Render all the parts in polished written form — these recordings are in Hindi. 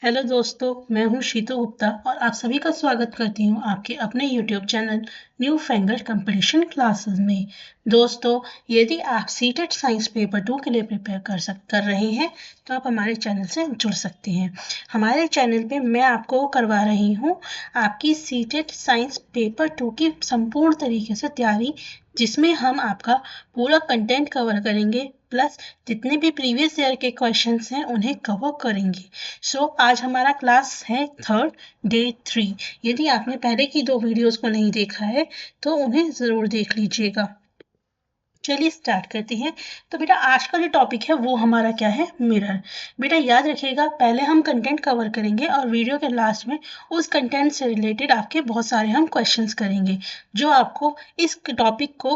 हेलो दोस्तों, मैं हूं शीतू गुप्ता और आप सभी का स्वागत करती हूं आपके अपने YouTube channel new fangle competition classes में। दोस्तों, यदि आप सीटेट साइंस पेपर 2 के लिए प्रिपेयर कर रहे हैं तो आप हमारे चैनल से जुड़ सकते हैं। हमारे चैनल पे मैं आपको करवा रही हूं आपकी सीटेट साइंस पेपर 2 की संपूर्ण तरीके से तैयारी, जिसमें हम आपका पूरा कंटेंट कवर करेंगे, प्लस जितने भी प्रीवियस ईयर के क्वेश्चंस हैं उन्हें कवर करेंगे। आज हमारा क्लास है थर्ड, डे 3। यदि आपने पहले की 2 वीडियोस को नहीं देखा है तो उन्हें ज़रूर देख लीजिएगा। चलिए स्टार्ट करते हैं। तो बेटा, आज का जो टॉपिक है वो हमारा क्या है? मिरर। बेटा याद रखिएगा, पहले हम कंटेंट कवर करेंगे और वीडियो के लास्ट में उस कंटेंट से रिलेटेड आपके बहुत सारे हम क्वेश्चंस करेंगे जो आपको इस टॉपिक को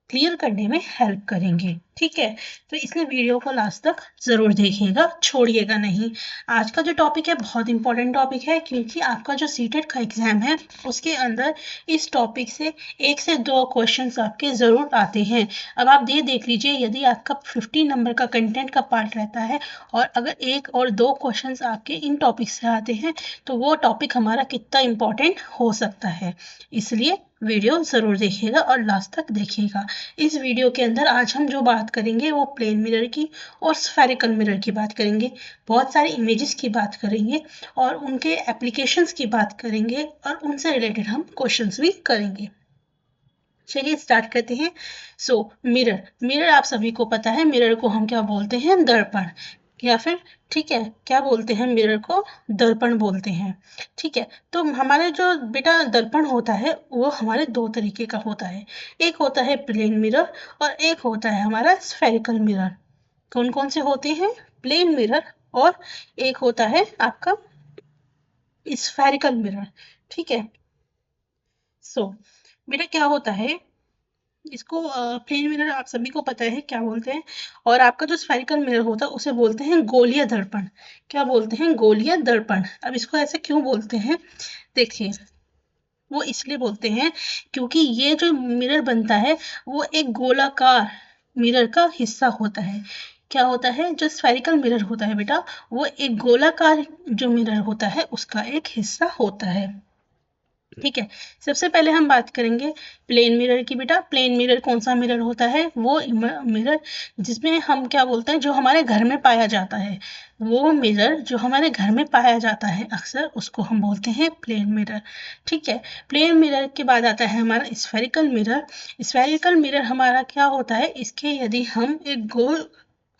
क्लियर करने में हेल्प करेंगे। ठीक है, तो इसलिए वीडियो को लास्ट तक जरूर देखिएगा, छोड़िएगा नहीं। आज का जो टॉपिक है बहुत इंपॉर्टेंट टॉपिक है, क्योंकि आपका जो सीटेट का एग्जाम है उसके अंदर इस टॉपिक से 1 से 2 क्वेश्चंस आपके जरूर आते हैं। अब आप ये देख लीजिए, यदि आपका 50 नंबर का कंटेंट का पार्ट रहता है और अगर 1 और 2 क्वेश्चंस आपके इन टॉपिक से आते हैं तो वो टॉपिक हमारा कितना इम्पोर्टेंट हो सकता है। इसलिए वीडियो ज़रूर देखिएगा और लास्ट तक देखिएगा। इस वीडियो के अंदर आज हम जो बात करेंगे वो प्लेन मिरर की और स्फेरिकल मिरर की बात करेंगे। बहुत सारी इमेजेस की बात करेंगे और उनके एप्लीकेशंस की बात करेंगे और उनसे रिलेटेड हम क्वेश्चंस भी करेंगे। चलिए स्टार्ट करते हैं। मिरर मिरर आप सभी को पता है, मिरर को हम क्या बोलते हैं? दर्पण, या फिर ठीक है, क्या बोलते हैं? मिरर को दर्पण बोलते हैं। ठीक है, तो हमारे जो बेटा दर्पण होता है वो हमारे 2 तरीके का होता है। एक होता है प्लेन मिरर और एक होता है हमारा स्फेरिकल मिरर। कौन कौन से होते हैं? प्लेन मिरर और एक होता है आपका स्फेरिकल मिरर। ठीक है, बेटा क्या होता है इसको? प्लेन मिरर आप सभी को पता है क्या बोलते हैं, और आपका जो स्फेरिकल मिरर होता है उसे बोलते हैं गोलीय दर्पण। क्या बोलते हैं? गोलीय दर्पण। अब इसको ऐसे क्यों बोलते हैं? देखिए, वो इसलिए बोलते हैं क्योंकि ये जो मिरर बनता है वो एक गोलाकार मिरर का हिस्सा होता है। क्या होता है? जो स्फेरिकल मिरर होता है बेटा, वो एक गोलाकार जो मिरर होता है उसका एक हिस्सा होता है। ठीक है, सबसे पहले हम बात करेंगे प्लेन मिरर की। बेटा प्लेन मिरर कौन सा मिरर होता है? वो मिरर जिसमें हम क्या बोलते हैं, जो हमारे घर में पाया जाता है, वो मिरर जो हमारे घर में पाया जाता है अक्सर, उसको हम बोलते हैं प्लेन मिरर। ठीक है, प्लेन मिरर के बाद आता है हमारा स्फेरिकल मिरर। स्फेरिकल मिरर हमारा क्या होता है? इसके यदि हम एक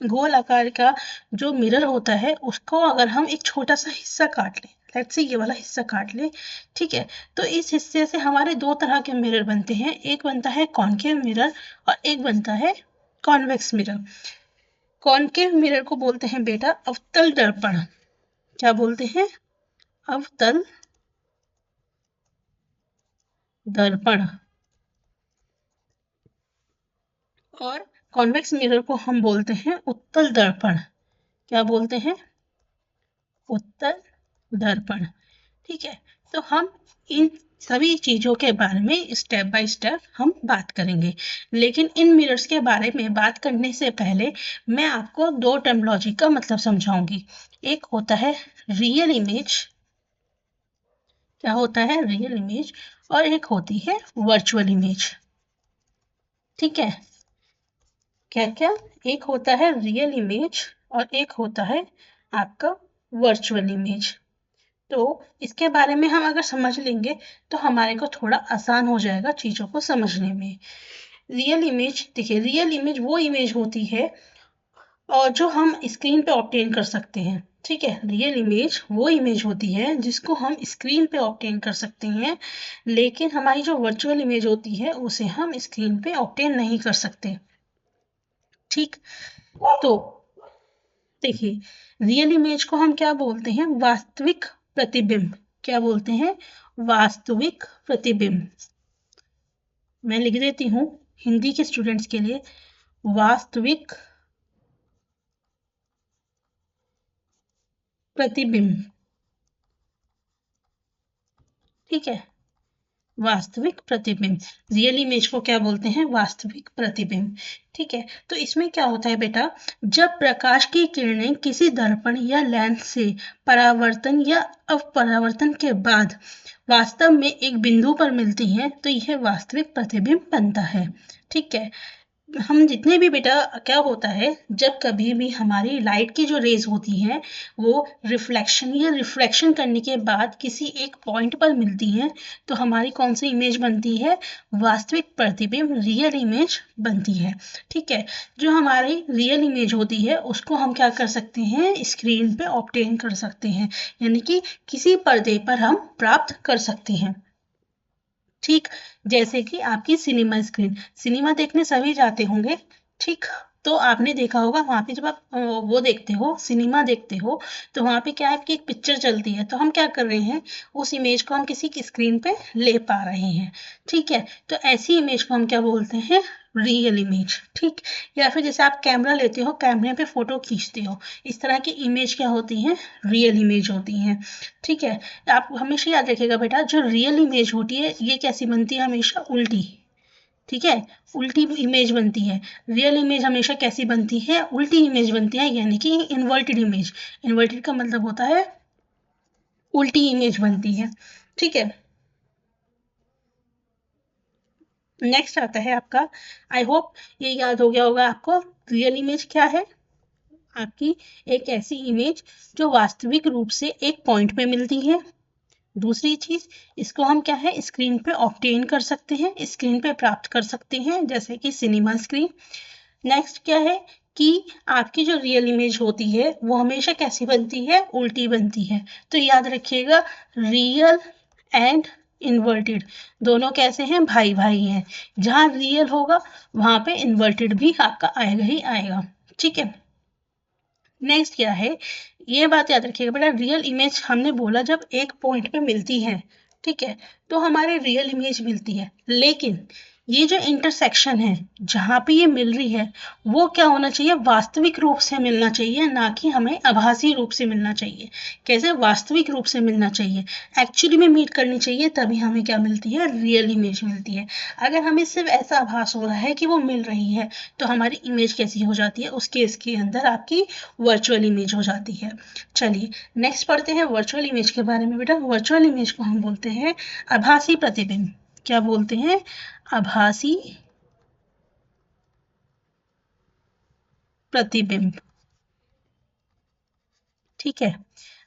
गोल आकार का जो मिरर होता है उसको अगर हम एक छोटा सा हिस्सा काट लें, लेट्स से ये वाला हिस्सा काट लें, ठीक है, तो इस हिस्से से हमारे 2 तरह के मिरर बनते हैं। एक बनता है कॉनकेव मिरर और एक बनता है कॉन्वेक्स मिरर। कॉनकेव मिरर को बोलते हैं बेटा अवतल दर्पण। क्या बोलते हैं? अवतल दर्पण। और कॉन्वेक्स मिरर को हम बोलते हैं उत्तल दर्पण। क्या बोलते हैं? उत्तल दर्पण। ठीक है, तो हम इन सभी चीजों के बारे में स्टेप बाय स्टेप हम बात करेंगे। लेकिन इन मिरर्स के बारे में बात करने से पहले मैं आपको 2 टर्मिनोलॉजी का मतलब समझाऊंगी। एक होता है रियल इमेज। क्या होता है? Real image. और एक होती है वर्चुअल इमेज। ठीक है, क्या क्या? एक होता है रियल इमेज और एक होता है आपका वर्चुअल इमेज। तो इसके बारे में हम अगर समझ लेंगे तो हमारे को थोड़ा आसान हो जाएगा चीज़ों को समझने में। रियल इमेज, देखिए रियल इमेज वो इमेज होती है और जो हम स्क्रीन पे ऑब्टेन कर सकते हैं। ठीक है, रियल इमेज वो इमेज होती है जिसको हम स्क्रीन पे ऑब्टेन कर सकते हैं, लेकिन हमारी जो वर्चुअल इमेज होती है उसे हम स्क्रीन पे ऑब्टेन नहीं कर सकते। ठीक, तो देखिए, रियल इमेज को हम क्या बोलते हैं? वास्तविक प्रतिबिंब। क्या बोलते हैं? वास्तविक प्रतिबिंब। मैं लिख देती हूँ हिंदी के स्टूडेंट्स के लिए, वास्तविक प्रतिबिंब। ठीक है, वास्तविक प्रतिबिंब। रियल इमेज को क्या बोलते हैं? वास्तविक प्रतिबिंब। ठीक है, तो इसमें क्या होता है बेटा, जब प्रकाश की किरणें किसी दर्पण या लेंस से परावर्तन या अपरावर्तन के बाद वास्तव में एक बिंदु पर मिलती हैं तो यह वास्तविक प्रतिबिंब बनता है। ठीक है, हम जितने भी बेटा क्या होता है, जब कभी भी हमारी लाइट की जो रेज होती हैं वो रिफ्लेक्शन करने के बाद किसी एक पॉइंट पर मिलती हैं तो हमारी कौन सी इमेज बनती है? वास्तविक प्रतिबिंब, रियल इमेज बनती है। ठीक है, जो हमारी रियल इमेज होती है उसको हम क्या कर सकते हैं? स्क्रीन पे ऑब्टेन कर सकते हैं, यानी कि किसी पर्दे पर हम प्राप्त कर सकते हैं। ठीक, जैसे कि आपकी सिनेमा स्क्रीन, सिनेमा देखने सभी जाते होंगे। ठीक, तो आपने देखा होगा वहाँ पे जब आप वो देखते हो, सिनेमा देखते हो, तो वहाँ पे क्या है, आपकी एक पिक्चर चलती है, तो हम क्या कर रहे हैं, उस इमेज को हम किसी की स्क्रीन पे ले पा रहे हैं। ठीक है, तो ऐसी इमेज को हम क्या बोलते हैं? Real image. ठीक, या फिर जैसे आप कैमरा लेते हो, कैमरे पे फोटो खींचते हो, इस तरह की इमेज क्या होती हैं? रियल इमेज होती हैं। ठीक है, आप हमेशा याद रखिएगा बेटा, जो रियल इमेज होती है ये कैसी बनती है? हमेशा उल्टी। ठीक है, उल्टी इमेज बनती है। रियल इमेज हमेशा कैसी बनती है? उल्टी इमेज बनती है, यानी कि इन्वर्टेड इमेज। इन्वर्टेड का मतलब होता है उल्टी इमेज बनती है। ठीक है, नेक्स्ट आता है आपका, आई होप ये याद हो गया होगा आपको, रियल इमेज क्या है? आपकी एक ऐसी इमेज जो वास्तविक रूप से एक पॉइंट पे मिलती है। दूसरी चीज, इसको हम क्या है, स्क्रीन पे ऑब्टेन कर सकते हैं, स्क्रीन पे प्राप्त कर सकते हैं, जैसे कि सिनेमा स्क्रीन। नेक्स्ट क्या है कि आपकी जो रियल इमेज होती है वो हमेशा कैसी बनती है? उल्टी बनती है। तो याद रखिएगा, रियल एंड इन्वर्टेड दोनों कैसे हैं? भाई भाई हैं। जहाँ रियल होगा वहां पे इन्वर्टेड भी आपका आएगा ही आएगा। ठीक है, नेक्स्ट क्या है, ये बात याद रखिएगा बेटा, रियल इमेज हमने बोला जब एक पॉइंट पे मिलती है, ठीक है, तो हमारे रियल इमेज मिलती है, लेकिन ये जो इंटरसेक्शन है जहाँ पे ये मिल रही है वो क्या होना चाहिए? वास्तविक रूप से मिलना चाहिए, ना कि हमें आभासी रूप से मिलना चाहिए। कैसे? वास्तविक रूप से मिलना चाहिए, एक्चुअली में मीट करनी चाहिए, तभी हमें क्या मिलती है? रियल इमेज मिलती है। अगर हमें सिर्फ ऐसा आभास हो रहा है कि वो मिल रही है तो हमारी इमेज कैसी हो जाती है? उस केस के अंदर आपकी वर्चुअल इमेज हो जाती है। चलिए नेक्स्ट पढ़ते हैं वर्चुअल इमेज के बारे में। बेटा वर्चुअल इमेज को हम बोलते हैं आभासी प्रतिबिंब। क्या बोलते हैं? आभासी प्रतिबिंब। ठीक है,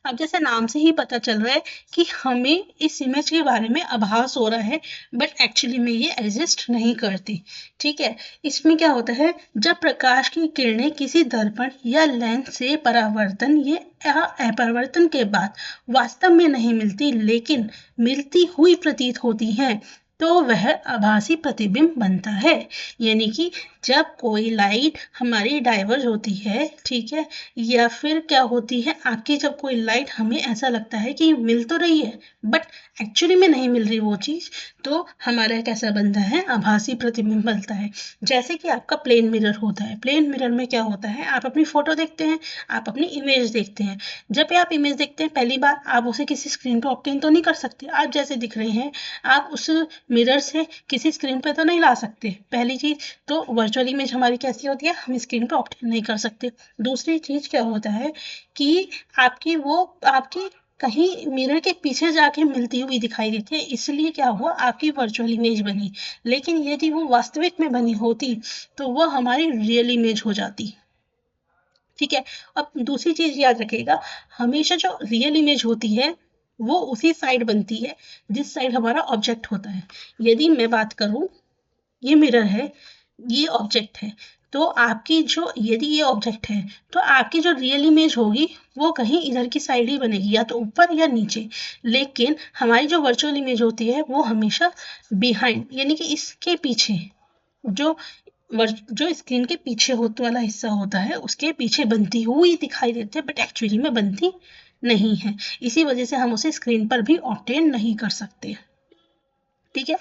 अब जैसे नाम से ही पता चल रहा है कि हमें इस इमेज के बारे में आभास हो रहा है, बट एक्चुअली में ये एग्जिस्ट नहीं करती। ठीक है, इसमें क्या होता है, जब प्रकाश की किरणें किसी दर्पण या लेंस से परावर्तन या अपरावर्तन के बाद वास्तव में नहीं मिलती, लेकिन मिलती हुई प्रतीत होती हैं, तो वह आभासी प्रतिबिंब बनता है। यानी कि जब कोई लाइट हमारी डाइवर्ज होती है, ठीक है, या फिर क्या होती है आपकी, जब कोई लाइट हमें ऐसा लगता है कि मिल तो रही है बट एक्चुअली में नहीं मिल रही वो चीज, तो हमारा कैसा बनता है? आभासी प्रतिबिंब बनता है। जैसे कि आपका प्लेन मिरर होता है, प्लेन मिरर में क्या होता है, आप अपनी फोटो देखते हैं, आप अपनी इमेज देखते हैं। जब भी आप इमेज देखते हैं पहली बार, आप उसे किसी स्क्रीन पर ऑब्टेन तो नहीं कर सकते, आप जैसे दिख रहे हैं आप उस मिरर से किसी स्क्रीन पर तो नहीं ला सकते, पहली चीज। तो वर्चुअल इमेज हमारी कैसी होती है? हम स्क्रीन पर ऑब्टेन नहीं कर सकते। दूसरी चीज क्या होता है कि आपकी कहीं मिरर के पीछे जाके मिलती हुई दिखाई देती है, इसलिए क्या हुआ, आपकी वर्चुअल इमेज बनी। लेकिन यदि वो वास्तविक में बनी होती तो वो हमारी रियल इमेज हो जाती। ठीक है, अब दूसरी चीज याद रखिएगा, हमेशा जो रियल इमेज होती है वो उसी साइड बनती है जिस साइड हमारा ऑब्जेक्ट होता है। यदि मैं बात करूं, ये मिरर है, ये ऑब्जेक्ट है, तो आपकी जो, यदि ये ऑब्जेक्ट है तो आपकी जो रियल इमेज होगी वो कहीं इधर की साइड ही बनेगी, या तो ऊपर या नीचे। लेकिन हमारी जो वर्चुअल इमेज होती है वो हमेशा बिहाइंड, यानी कि इसके पीछे, जो जो स्क्रीन के पीछे होने वाला हिस्सा होता है उसके पीछे बनती हुई दिखाई देती है, बट एक्चुअली में बनती नहीं है। इसी वजह से हम उसे स्क्रीन पर भी ऑब्टेन नहीं कर सकते। ठीक है,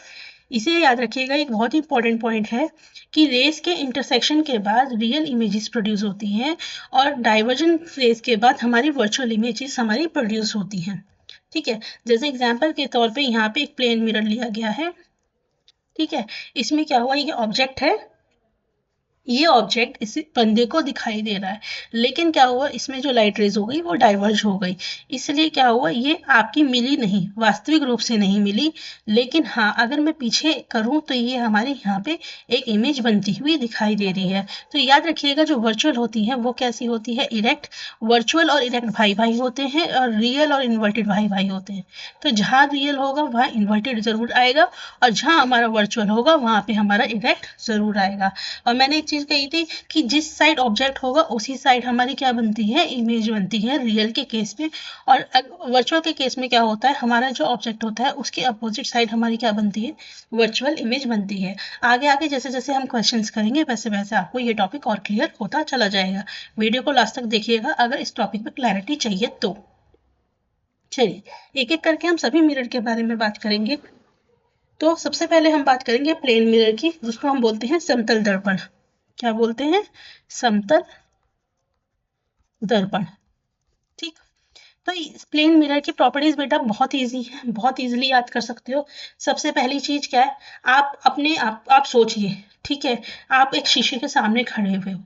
इसे याद रखिएगा, एक बहुत ही इंपॉर्टेंट पॉइंट है कि रेस के इंटरसेक्शन के बाद रियल इमेजेस प्रोड्यूस होती हैं और डाइवर्जन रेस के बाद हमारी वर्चुअल इमेजेस हमारी प्रोड्यूस होती हैं। ठीक है। जैसे एग्जाम्पल के तौर पे यहाँ पे एक प्लेन मिरर लिया गया है, ठीक है। इसमें क्या हुआ, ये ऑब्जेक्ट है, ये ऑब्जेक्ट इस बंदे को दिखाई दे रहा है, लेकिन क्या हुआ, इसमें जो लाइट रेज हो गई वो डाइवर्ज हो गई, इसलिए क्या हुआ, ये आपकी मिली नहीं, वास्तविक रूप से नहीं मिली। लेकिन हाँ, अगर मैं पीछे करूँ तो ये हमारे यहाँ पे एक इमेज बनती हुई दिखाई दे रही है। तो याद रखिएगा, जो वर्चुअल होती है वो कैसी होती है, इरेक्ट। वर्चुअल और इरेक्ट भाई भाई होते हैं, और रियल और इन्वर्टेड भाई भाई होते हैं। तो जहाँ रियल होगा वहाँ इन्वर्टेड जरूर आएगा, और जहाँ हमारा वर्चुअल होगा वहाँ पे हमारा इरेक्ट जरूर आएगा। और मैंने एक चीज कही थी कि जिस साइड ऑब्जेक्ट होगा उसी साइड हमारी क्या बनती है, इमेज बनती है, रियल के केस में। और वर्चुअल के केस में क्या होता है, हमारा जो ऑब्जेक्ट होता है उसके अपोजिट साइड हमारी क्या बनती है, वर्चुअल इमेज बनती है। आगे आगे जैसे जैसे हम क्वेश्चंस करेंगे वैसे वैसे आपको ये टॉपिक और क्लियर होता चला जाएगा। वीडियो को लास्ट तक देखिएगा अगर इस टॉपिक पर क्लैरिटी चाहिए तो। चलिए, एक एक करके हम सभी मिरर के बारे में बात करेंगे। तो सबसे पहले हम बात करेंगे प्लेन मिरर की, जिसको हम बोलते हैं समतल दर्पण। क्या बोलते हैं, समतल दर्पण। ठीक। तो प्लेन मिरर की प्रॉपर्टीज बेटा बहुत इजी है, बहुत इजीली याद कर सकते हो। सबसे पहली चीज क्या है, आप सोचिए, ठीक है, आप एक शीशे के सामने खड़े हुए हो,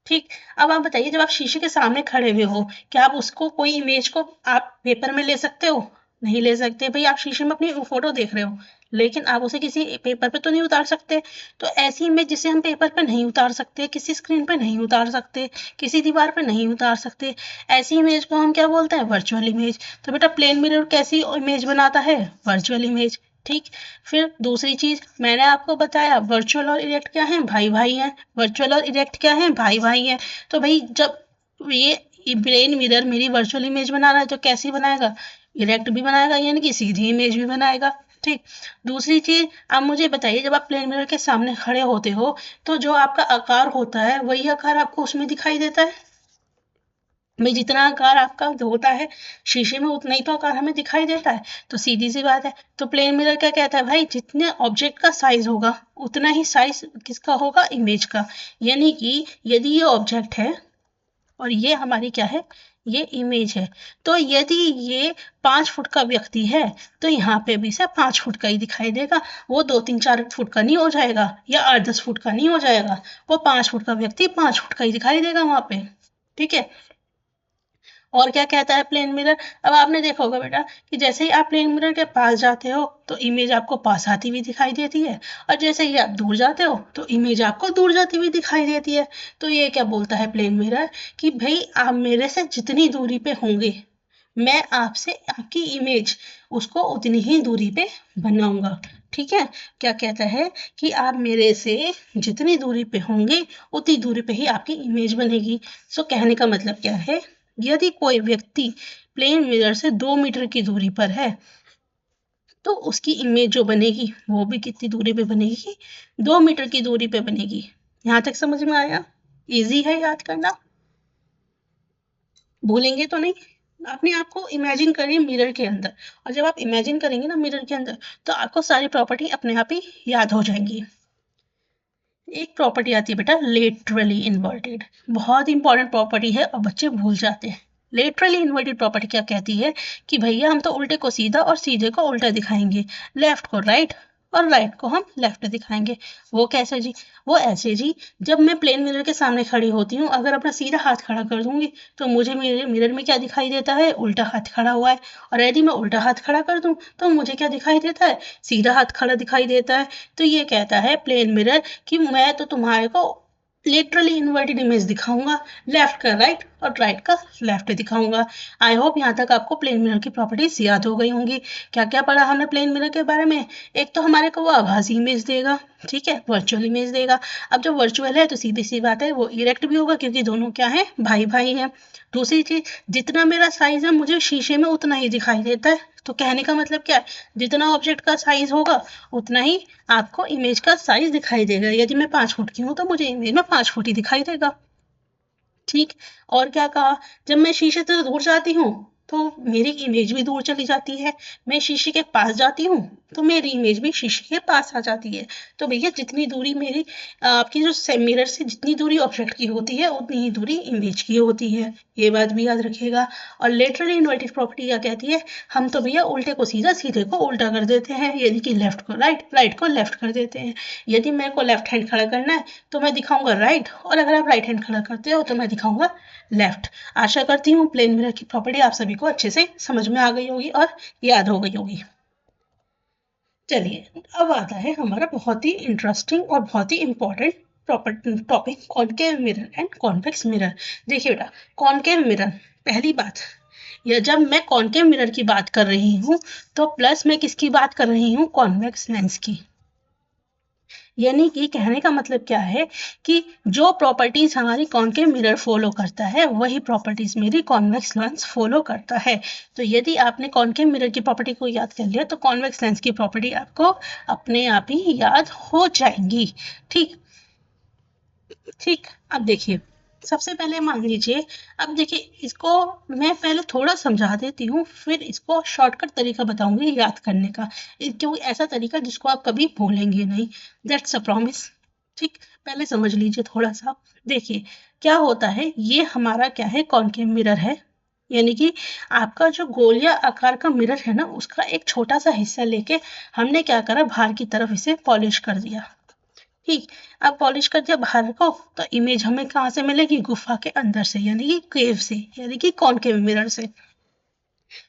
ठीक। अब आप बताइए, जब आप शीशे के सामने खड़े हुए हो, क्या आप उसको, कोई इमेज को आप पेपर में ले सकते हो, नहीं ले सकते। भाई, आप शीशे में अपनी फोटो देख रहे हो, लेकिन आप उसे किसी पेपर पे तो नहीं उतार सकते। तो ऐसी इमेज जिसे हम पेपर पे नहीं उतार सकते, किसी स्क्रीन पे नहीं उतार सकते, किसी दीवार पे नहीं उतार सकते, ऐसी इमेज को हम क्या बोलते हैं, वर्चुअल इमेज। तो बेटा प्लेन मिरर कैसी इमेज बनाता है, वर्चुअल इमेज। ठीक। फिर दूसरी चीज मैंने आपको बताया, वर्चुअल और इरेक्ट क्या है, भाई भाई है। वर्चुअल और इरेक्ट क्या है, भाई भाई है। तो भाई जब ये प्लेन मिरर मेरी वर्चुअल इमेज बना रहा है तो कैसी बनाएगा, इरेक्ट भी बनाएगा, यानी कि सीधी इमेज भी बनाएगा। ठीक। दूसरी चीज, आप मुझे बताइए, जब आप प्लेन मिरर के सामने खड़े होते हो तो जो आपका आकार होता है वही आकार आपको उसमें दिखाई देता है। भाई, जितना आकार आपका होता है शीशे में उतना ही तो आकार हमें दिखाई देता है। तो सीधी सी बात है। तो प्लेन मिरर क्या कहता है, भाई जितने ऑब्जेक्ट का साइज होगा उतना ही साइज किसका होगा, इमेज का। यानी कि यदि ये ऑब्जेक्ट है और ये हमारी क्या है, ये इमेज है, तो यदि ये 5 फुट का व्यक्ति है तो यहाँ पे भी से 5 फुट का ही दिखाई देगा। वो 2-3-4 फुट का नहीं हो जाएगा, या 8-10 फुट का नहीं हो जाएगा। वो 5 फुट का व्यक्ति 5 फुट का ही दिखाई देगा वहां पे। ठीक है। और क्या कहता है प्लेन मिरर, अब आपने देखा होगा बेटा कि जैसे ही आप प्लेन मिरर के पास जाते हो तो इमेज आपको पास आती हुई दिखाई देती है, और जैसे ही आप दूर जाते हो तो इमेज आपको दूर जाती हुई दिखाई देती है। तो ये क्या बोलता है प्लेन मिरर, कि भाई आप मेरे से जितनी दूरी पे होंगे, मैं आपसे आपकी इमेज उसको उतनी ही दूरी पे बनाऊंगा। ठीक है। क्या कहता है कि आप मेरे से जितनी दूरी पे होंगे उतनी दूरी पे ही आपकी इमेज बनेगी। सो कहने का मतलब क्या है, यदि कोई व्यक्ति प्लेन मिरर से 2 मीटर की दूरी पर है तो उसकी इमेज जो बनेगी वो भी कितनी दूरी पे बनेगी, 2 मीटर की दूरी पे बनेगी। यहां तक समझ में आया, इजी है याद करना, भूलेंगे तो नहीं। अपने आप को इमेजिन करिए मिरर के अंदर, और जब आप इमेजिन करेंगे ना मिरर के अंदर तो आपको सारी प्रॉपर्टी अपने आप ही याद हो जाएंगी। एक प्रॉपर्टी आती है बेटा लेटरली इन्वर्टेड, बहुत इंपॉर्टेंट प्रॉपर्टी है और बच्चे भूल जाते हैं। लेटरली इन्वर्टेड प्रॉपर्टी क्या कहती है कि भैया हम तो उल्टे को सीधा और सीधे को उल्टा दिखाएंगे, लेफ्ट को राइट और राइट को हम लेफ्ट दिखाएंगे। वो कैसे जी, वो ऐसे जी, जब मैं प्लेन मिरर के सामने खड़ी होती हूँ, अगर अपना सीधा हाथ खड़ा कर दूंगी तो मुझे मेरे मिरर में क्या दिखाई देता है, उल्टा हाथ खड़ा हुआ है। और यदि मैं उल्टा हाथ खड़ा कर दूं तो मुझे क्या दिखाई देता है, सीधा हाथ खड़ा दिखाई देता है। तो ये कहता है प्लेन मिरर कि मैं तो तुम्हारे को लिटरली इन्वर्टेड इमेज दिखाऊंगा, लेफ्ट का राइट और राइट का लेफ्ट दिखाऊंगा। आई होप यहाँ तक आपको प्लेन मिरर की प्रॉपर्टीज याद हो गई होंगी। क्या क्या पढ़ा हमने प्लेन मिरर के बारे में, एक तो हमारे को वो आभासी इमेज देगा, ठीक है, वर्चुअल इमेज देगा। अब जो वर्चुअल है तो सीधी सी बात है वो इरेक्ट भी होगा, क्योंकि दोनों क्या है, भाई भाई है। दूसरी चीज, जितना मेरा साइज है मुझे शीशे में उतना ही दिखाई देता है। तो कहने का मतलब क्या है, जितना ऑब्जेक्ट का साइज होगा उतना ही आपको इमेज का साइज दिखाई देगा। यदि मैं 5 फुट की हूँ तो मुझे इमेज में 5 फुट ही दिखाई देगा। ठीक। और क्या कहा, जब मैं शीशे से दूर जाती हूँ तो मेरी इमेज भी दूर चली जाती है। मैं शीशे के पास जाती हूँ तो मेरी इमेज भी शीशे के पास आ जाती है। तो भैया जितनी दूरी मेरी आपकी जो मिरर से जितनी दूरी ऑब्जेक्ट की होती है उतनी ही दूरी इमेज की होती है, ये बात भी याद रखिएगा। और लेटरली इन्वर्टेड प्रॉपर्टी क्या कहती है, हम तो भैया उल्टे को सीधा, सीधे को उल्टा कर देते हैं, यानी कि लेफ्ट को राइट, राइट को लेफ्ट कर देते हैं। यदि मेरे को लेफ्ट हैंड खड़ा करना है तो मैं दिखाऊंगा राइट, और अगर आप राइट हैंड खड़ा करते हो तो मैं दिखाऊंगा लेफ्ट। आशा करती हूँ प्लेन मिरर की प्रॉपर्टी आप सभी को अच्छे से समझ में आ गई होगी और याद हो गई होगी। चलिए अब आता है हमारा बहुत ही इंटरेस्टिंग और बहुत ही important topic, concave mirror and convex mirror. देखिए बेटा, कॉनकेव मिरर, पहली बात, या जब मैं कॉनकेव मिरर की बात कर रही हूँ तो प्लस मैं किसकी बात कर रही हूँ, कॉन्वेक्स लेंस की। यानी कि कहने का मतलब क्या है कि जो प्रॉपर्टीज हमारी कॉनकेव मिरर फॉलो करता है वही प्रॉपर्टीज मेरी कॉन्वेक्स लेंस फॉलो करता है। तो यदि आपने कॉनकेव मिरर की प्रॉपर्टी को याद कर लिया तो कॉन्वेक्स लेंस की प्रॉपर्टी आपको अपने आप ही याद हो जाएंगी। ठीक ठीक, अब देखिए, सबसे पहले मान लीजिए, अब देखिए इसको मैं पहले थोड़ा समझा देती हूँ, फिर इसको शॉर्टकट तरीका बताऊंगी याद करने का, क्योंकि ऐसा तरीका जिसको आप कभी भूलेंगे नहीं, दैट्स अ प्रॉमिस। ठीक, पहले समझ लीजिए थोड़ा सा। देखिए क्या होता है, ये हमारा क्या है, कॉनकेव मिरर है, यानी कि आपका जो गोलिया आकार का मिरर है ना, उसका एक छोटा सा हिस्सा लेके हमने क्या करा, बाहर की तरफ इसे पॉलिश कर दिया। ठीक, अब पॉलिश कर दिया बाहर को, तो इमेज हमें कहाँ से मिलेगी, गुफा के अंदर से, यानी कि केव से, यानी कि कॉनकेव मिरर से।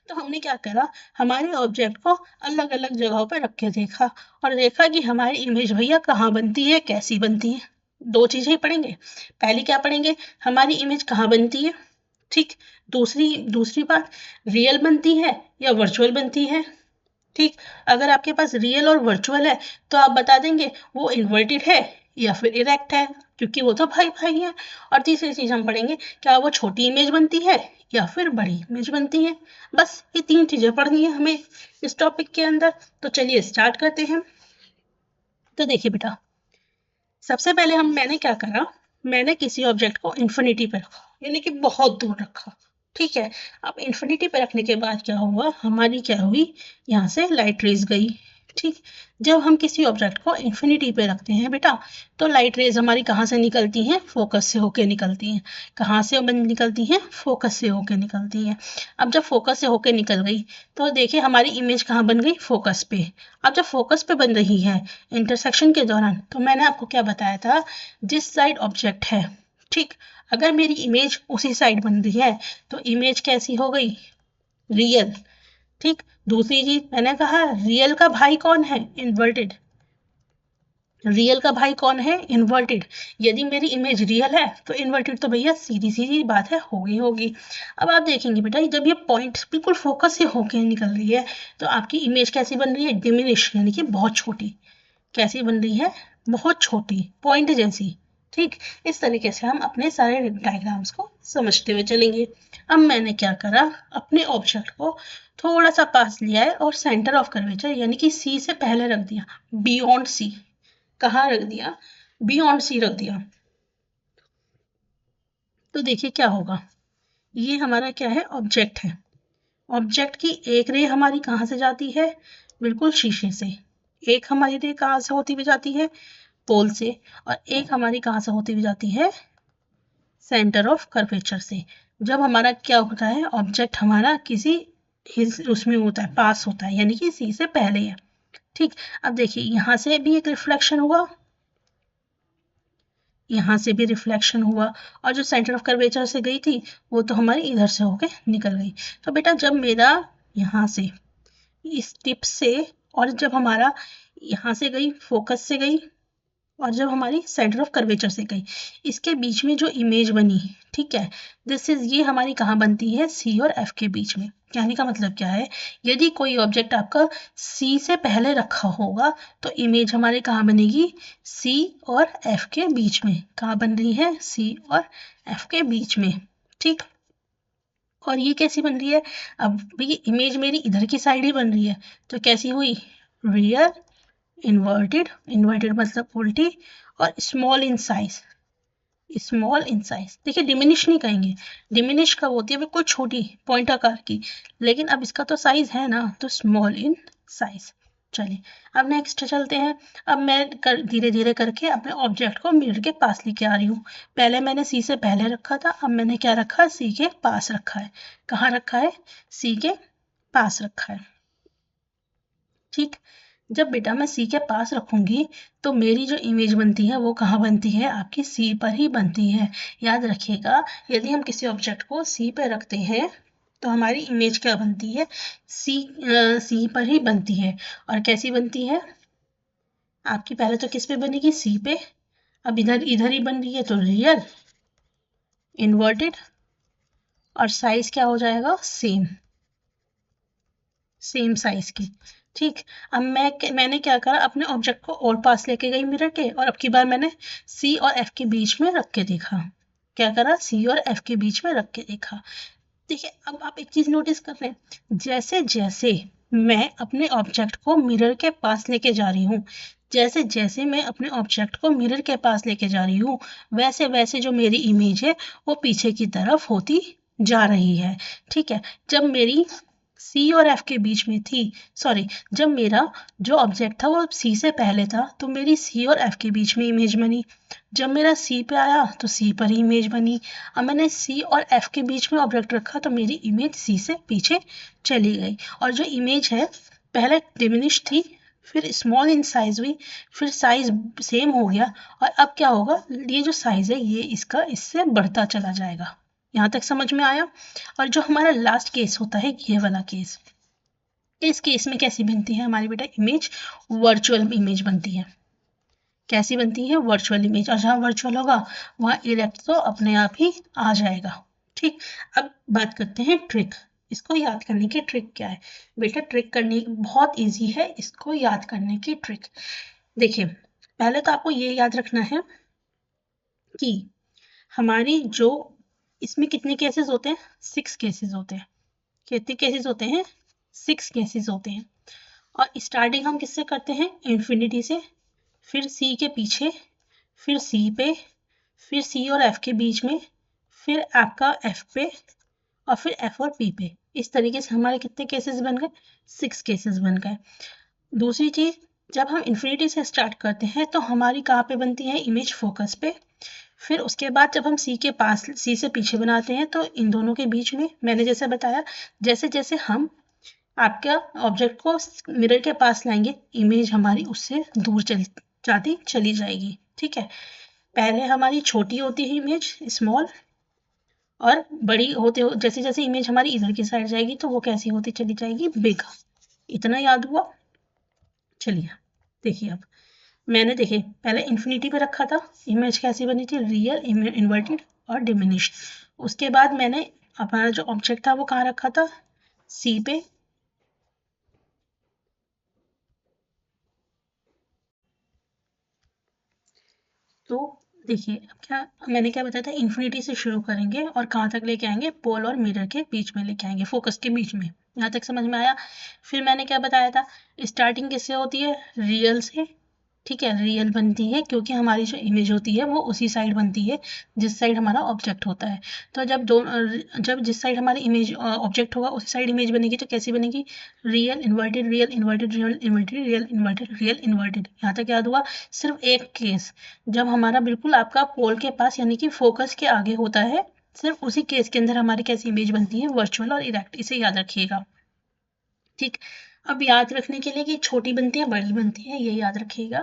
तो हमने क्या करा, हमारे ऑब्जेक्ट को अलग अलग जगहों पर रख के देखा, और देखा कि हमारी इमेज भैया कहाँ बनती है, कैसी बनती है। दो चीजें ही पढ़ेंगे, पहली क्या पढ़ेंगे, हमारी इमेज कहाँ बनती है। ठीक, दूसरी दूसरी बात, रियल बनती है या वर्चुअल बनती है। ठीक, अगर आपके पास रियल और वर्चुअल है तो आप बता देंगे वो इन्वर्टेड है या फिर इरेक्ट है, क्योंकि वो तो भाई भाई है। और तीसरी चीज हम पढ़ेंगे, क्या वो छोटी इमेज बनती है या फिर बड़ी इमेज बनती है। बस ये तीन चीजें पढ़नी है हमें इस टॉपिक के अंदर। तो चलिए स्टार्ट करते हैं। तो देखिए बेटा, सबसे पहले मैंने क्या करा, मैंने किसी ऑब्जेक्ट को इन्फिनिटी पे रखा, यानी कि बहुत दूर रखा। ठीक है, अब इन्फिनिटी पे रखने के बाद क्या हुआ, हमारी क्या हुई, यहाँ से लाइट रेज गई। ठीक, जब हम किसी ऑब्जेक्ट को इन्फिनिटी पे रखते हैं बेटा, तो लाइट रेज हमारी कहाँ से निकलती हैं, फोकस से होके निकलती हैं। कहाँ से निकलती हैं, फोकस से होके निकलती हैं। अब जब फोकस से होके निकल गई तो देखिए हमारी इमेज कहाँ बन गई, फोकस पे। अब जब फोकस पे बन रही है इंटरसेक्शन के दौरान, तो मैंने आपको क्या बताया था, जिस साइड ऑब्जेक्ट है, ठीक, अगर मेरी इमेज उसी साइड बन रही है तो इमेज कैसी हो गई, रियल। ठीक, दूसरी चीज मैंने कहा, रियल का भाई कौन है, इन्वर्टेड। रियल का भाई कौन है, इन्वर्टेड। यदि मेरी इमेज रियल है तो इन्वर्टेड तो भैया सीधी सीधी बात है, होगी होगी। अब आप देखेंगे बेटा, जब ये पॉइंट बिल्कुल फोकस से होके निकल रही है तो आपकी इमेज कैसी बन रही है, डिमिनिश, यानी कि बहुत छोटी। कैसी बन रही है, बहुत छोटी, पॉइंट जैसी। ठीक, इस तरीके से हम अपने सारे डायग्राम्स को समझते हुए चलेंगे। अब मैंने क्या करा, अपने ऑब्जेक्ट को थोड़ा सा पास लिया है और सेंटर ऑफ कर्वेचर यानी कि सी से पहले रख दिया, बियॉन्ड सी। कहाँ रख दिया, बियॉन्ड सी रख दिया। तो देखिए क्या होगा, ये हमारा क्या है, ऑब्जेक्ट है। ऑब्जेक्ट की एक रे हमारी कहाँ से जाती है, बिल्कुल शीशे से। एक हमारी रे कहाँ से होती हुई जाती है, पोल से। और एक हमारी कहाँ से होती हुई जाती है, सेंटर ऑफ कर्वेचर से। जब हमारा क्या होता है, ऑब्जेक्ट हमारा किसी उसमें होता है, पास होता है, यानी कि सी से पहले है। ठीक, अब देखिए यहाँ से भी एक रिफ्लेक्शन हुआ, यहाँ से भी रिफ्लेक्शन हुआ, और जो सेंटर ऑफ कर्वेचर से गई थी वो तो हमारी इधर से होके निकल गई। तो बेटा जब मेरा यहाँ से इस टिप से, और जब हमारा यहाँ से गई, फोकस से गई, और जब हमारी सेंटर ऑफ कर्वेचर से गई, इसके बीच में जो इमेज बनी, ठीक है, दिस इज, ये हमारी कहाँ बनती है, सी और एफ के बीच में। कहने का मतलब क्या है, यदि कोई ऑब्जेक्ट आपका सी से पहले रखा होगा तो इमेज हमारे कहाँ बनेगी, सी और एफ के बीच में। कहाँ बन रही है, सी और एफ के बीच में। ठीक, और ये कैसी बन रही है, अब ये इमेज मेरी इधर की साइड ही बन रही है, तो कैसी हुई, रियल, इन्वर्टेड, इन्वर्टेड मतलब उल्टी, और small in size, small in size. देखिए डिमिनिश नहीं कहेंगे, डिमिनिश कब होती है, बिल्कुल छोटी पॉइंट आकार की, लेकिन अब इसका तो साइज है ना, तो स्मॉल इन साइज। चलिए अब नेक्स्ट चलते हैं। अब मैं धीरे धीरे करके अपने ऑब्जेक्ट को मिरर के पास लेके आ रही हूँ। पहले मैंने सी से पहले रखा था, अब मैंने क्या रखा, सी के पास रखा है। कहाँ रखा है, सी के पास रखा है। ठीक, जब बेटा मैं सी के पास रखूंगी तो मेरी जो इमेज बनती है वो कहाँ बनती है, आपकी सी पर ही बनती है। याद रखिएगा, यदि हम किसी ऑब्जेक्ट को सी पे रखते हैं तो हमारी इमेज क्या बनती है, सी पर ही बनती है। और कैसी बनती है आपकी, पहले तो किस पे बनेगी, सी पे। अब इधर इधर ही बन रही है तो रियल, इन्वर्टेड, और साइज क्या हो जाएगा, सेम, सेम साइज की। ठीक, अब मैंने क्या करा, अपने ऑब्जेक्ट को और पास लेके गई मिरर के, और अब की बार मैंने सी और एफ के बीच में रख के देखा। क्या करा, सी और एफ के बीच में रख के देखा। देखिए अब आप एक चीज नोटिस कर रहे हैं, जैसे जैसे मैं अपने ऑब्जेक्ट को मिरर के पास लेके जा रही हूँ, जैसे जैसे मैं अपने ऑब्जेक्ट को मिरर के पास लेके जा रही हूँ, वैसे वैसे जो मेरी इमेज है वो पीछे की तरफ होती जा रही है। ठीक है, जब मेरी सी और एफ के बीच में थी, सॉरी, जब मेरा जो ऑब्जेक्ट था वो सी से पहले था तो मेरी सी और एफ के बीच में इमेज बनी। जब मेरा सी पे आया तो सी पर ही इमेज बनी। अब मैंने सी और एफ के बीच में ऑब्जेक्ट रखा तो मेरी इमेज सी से पीछे चली गई। और जो इमेज है पहले डिमिनिश थी, फिर स्मॉल इन साइज हुई, फिर साइज सेम हो गया, और अब क्या होगा, ये जो साइज है ये इसका इससे बढ़ता चला जाएगा। यहाँ तक समझ में आया। और जो हमारा लास्ट केस होता है ये वाला केस, इस केस में कैसी बनती है हमारी बेटा इमेज, वर्चुअल इमेज बनती है। कैसी बनती है, वर्चुअल इमेज। और जहाँ वर्चुअल होगा वहाँ इरेक्ट तो अपने आप ही आ जाएगा। ठीक, अब बात करते हैं ट्रिक। इसको याद करने की ट्रिक क्या है बेटा, ट्रिक करनी बहुत इजी है, इसको याद करने की ट्रिक। देखिए पहले तो आपको ये याद रखना है कि हमारी जो इसमें कितने केसेस होते हैं, 6 केसेस होते हैं। कितने केसेस होते हैं, 6 केसेस होते हैं। और स्टार्टिंग हम किससे करते हैं, इन्फिनिटी से, फिर सी के पीछे, फिर सी पे, फिर सी और एफ के बीच में, फिर आपका एफ पे, और फिर एफ और पी पे। इस तरीके से हमारे कितने केसेस बन गए, 6 केसेस बन गए। दूसरी चीज, जब हम इन्फिनिटी से स्टार्ट करते हैं तो हमारी कहाँ पे बनती है इमेज, फोकस पे। फिर उसके बाद जब हम सी के पास, सी से पीछे बनाते हैं तो इन दोनों के बीच में, मैंने जैसे बताया, जैसे जैसे हम आपका ऑब्जेक्ट को मिरर के पास लाएंगे इमेज हमारी उससे दूर जाती चली जाएगी। ठीक है, पहले हमारी छोटी होती है इमेज, स्मॉल, और बड़ी होते हो जैसे जैसे इमेज हमारी इधर की साइड जाएगी तो वो कैसी होती चली जाएगी, बिग। इतना याद हुआ। चलिए देखिए, अब मैंने देखिए पहले इन्फिनिटी पे रखा था, इमेज कैसी बनी थी, रियल, इन्वर्टेड और डिमिनिश्ड। उसके बाद मैंने अपना जो ऑब्जेक्ट था वो कहाँ रखा था, सी पे। तो देखिए अब क्या, मैंने क्या बताया था, इन्फिनिटी से शुरू करेंगे और कहाँ तक लेके आएंगे, पोल और मिरर के बीच में लेके आएंगे, फोकस के बीच में। यहाँ तक समझ में आया। फिर मैंने क्या बताया था, स्टार्टिंग किससे होती है, रियल से। ठीक है, रियल बनती है क्योंकि हमारी जो इमेज होती है वो उसी साइड बनती है जिस साइड हमारा ऑब्जेक्ट होता है। तो जब जिस साइड हमारी इमेज ऑब्जेक्ट होगा उसी साइड इमेज बनेगी, तो कैसी बनेगी, real inverted, real inverted, real inverted, real inverted, real inverted. यहाँ तक याद हुआ। सिर्फ एक केस, जब हमारा बिल्कुल आपका पोल के पास यानी कि फोकस के आगे होता है, सिर्फ उसी केस के अंदर हमारी कैसी इमेज बनती है, वर्चुअल और इरेक्ट। इसे याद रखिएगा। ठीक, अब याद रखने के लिए कि छोटी बनती है बड़ी बनती है, ये याद रखिएगा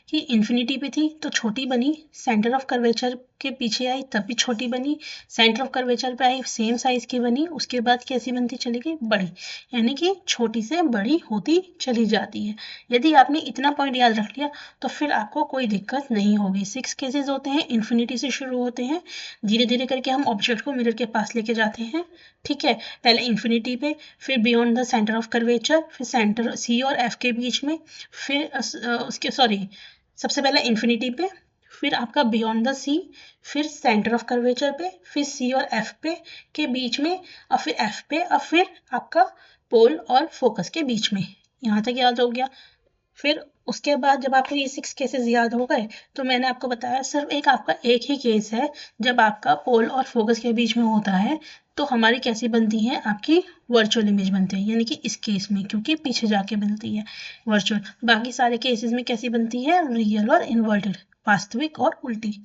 कि इन्फिनिटी पे थी तो छोटी बनी, सेंटर ऑफ कर्वेचर के पीछे आई तब भी छोटी बनी, सेंटर ऑफ कर्वेचर पे आई सेम साइज की बनी, उसके बाद कैसी बनती चली गई, बड़ी। यानी कि छोटी से बड़ी होती चली जाती है। यदि आपने इतना पॉइंट याद रख लिया तो फिर आपको कोई दिक्कत नहीं होगी। 6 केसेस होते हैं, इन्फिनिटी से शुरू होते हैं, धीरे धीरे करके हम ऑब्जेक्ट को मिरर के पास लेके जाते हैं। ठीक है, पहले इन्फिनिटी पे, फिर beyond the centre of curvature, फिर सेंटर सी और एफ के बीच में, फिर उसके सॉरी सबसे पहले इन्फिनिटी पे, फिर आपका बियॉन्ड द सी, फिर सेंटर ऑफ कर्वेचर पे, फिर सी और एफ पे के बीच में, और फिर एफ पे, और फिर आपका पोल और फोकस के बीच में। यहाँ तक याद हो गया। फिर उसके बाद जब आपको ये 6 केसेस याद हो गए तो मैंने आपको बताया सिर्फ आपका एक ही केस है जब आपका पोल और फोकस के बीच में होता है तो हमारी कैसी बनती है, आपकी वर्चुअल इमेज बनते हैं, यानी कि इस केस में क्योंकि पीछे जाके बनती है वर्चुअल। बाकी सारे केसेस में कैसी बनती है, रियल और इन्वर्टेड, वास्तविक और उल्टी।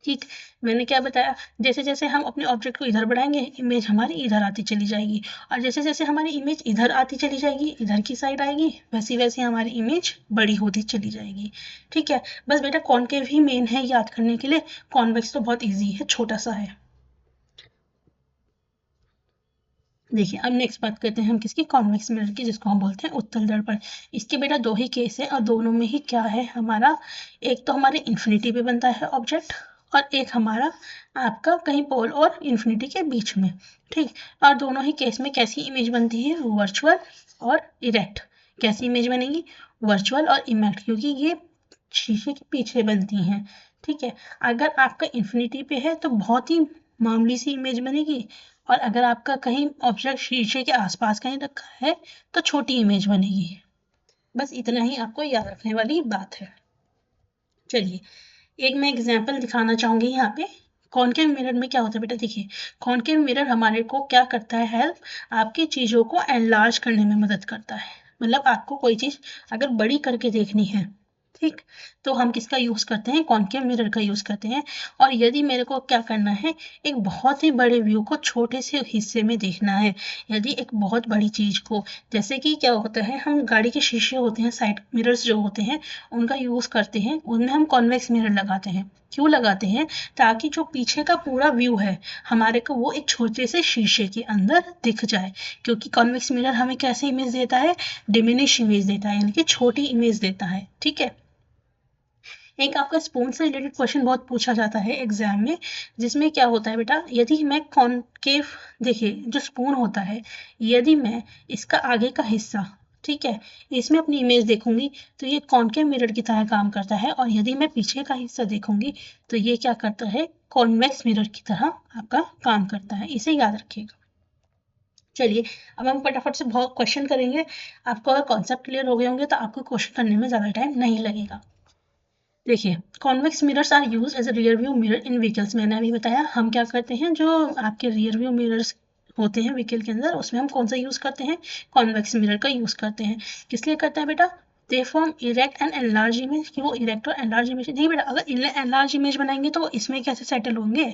ठीक, मैंने क्या बताया, जैसे जैसे हम अपने ऑब्जेक्ट को इधर बढ़ाएंगे इमेज हमारी इधर आती चली जाएगी, और जैसे जैसे हमारी इमेज इधर आती चली जाएगी, इधर की साइड आएगी, वैसी वैसी हमारी इमेज बड़ी होती चली जाएगी। ठीक है, बस बेटा कॉनकेव ही मेन है याद करने के लिए, कॉन्वेक्स तो बहुत ईजी है, छोटा सा है। देखिए अब नेक्स्ट बात करते हैं हम किसकी, कॉन्वेक्स मिरर की, जिसको हम बोलते हैं उत्तल दर्पण। इसके बेटा दो ही केस है और दोनों में ही क्या है हमारा, एक तो हमारे इन्फिनिटी पे बनता है ऑब्जेक्ट, और एक हमारा आपका कहीं पोल और इन्फिनिटी के बीच में। ठीक, और दोनों ही केस में कैसी इमेज बनती है, वर्चुअल और इरेक्ट। कैसी इमेज बनेगी, वर्चुअल और इमेक्ट, क्योंकि ये शीशे के पीछे बनती हैं। ठीक है, अगर आपका इन्फिनिटी पे है तो बहुत ही मामूली सी इमेज बनेगी, और अगर आपका कहीं ऑब्जेक्ट शीशे के आसपास कहीं रखा है तो छोटी इमेज बनेगी। बस इतना ही आपको याद रखने वाली बात है। चलिए एक मैं एग्जांपल दिखाना चाहूंगी यहाँ पे। कॉनकेव मिरर में क्या होता है बेटा, देखिए कॉनकेव मिरर हमारे को क्या करता है, हेल्प, आपकी चीज़ों को एनलार्ज करने में मदद करता है। मतलब आपको कोई चीज़ अगर बड़ी करके देखनी है, ठीक, तो हम किसका यूज़ करते हैं, कॉनकेव मिरर का यूज़ करते हैं। और यदि मेरे को क्या करना है, एक बहुत ही बड़े व्यू को छोटे से हिस्से में देखना है, यदि एक बहुत बड़ी चीज़ को, जैसे कि क्या होता है, हम गाड़ी के शीशे होते हैं, साइड मिरर्स जो होते हैं उनका यूज़ करते हैं, उनमें हम कॉन्वेक्स मिरर लगाते हैं। क्यों लगाते हैं, ताकि जो पीछे का पूरा व्यू है हमारे को वो एक छोटे से शीशे के अंदर दिख जाए, क्योंकि कॉन्वेक्स मिरर हमें कैसे इमेज देता है, डिमिनिश इमेज देता है, यानी कि छोटी इमेज देता है। ठीक है, एक आपका स्पून से रिलेटेड क्वेश्चन बहुत पूछा जाता है एग्जाम में, जिसमें क्या होता है बेटा, यदि मैं कॉनकेव, देखिए जो स्पून होता है, यदि मैं इसका आगे का हिस्सा, ठीक है, इसमें अपनी इमेज देखूंगी तो ये कॉनकेव मिरर की तरह काम करता है, और यदि मैं पीछे का हिस्सा देखूंगी तो ये क्या करता है, कॉन्वेक्स मिरर की तरह आपका काम करता है, इसे याद रखिएगा। चलिए अब हम फटाफट से बहुत क्वेश्चन करेंगे, आपको अगर कॉन्सेप्ट क्लियर हो गए होंगे तो आपको क्वेश्चन करने में ज़्यादा टाइम नहीं लगेगा। देखिए convex mirrors are use as a rear view mirror in vehicles, मैंने अभी बताया हम क्या करते हैं, जो आपके रियर व्यू मिरर्स होते हैं व्हीकल के अंदर, उसमें हम कौन सा यूज करते हैं, कॉन्वेक्स मिरर का यूज करते हैं। किस लिए करते हैं बेटा, they form erect and enlarge image, कि वो इरेक्ट और एनलार्ज इमेज नहीं बेटा, अगर एनलार्ज इमेज बनाएंगे तो वो इसमें कैसे सेटल होंगे,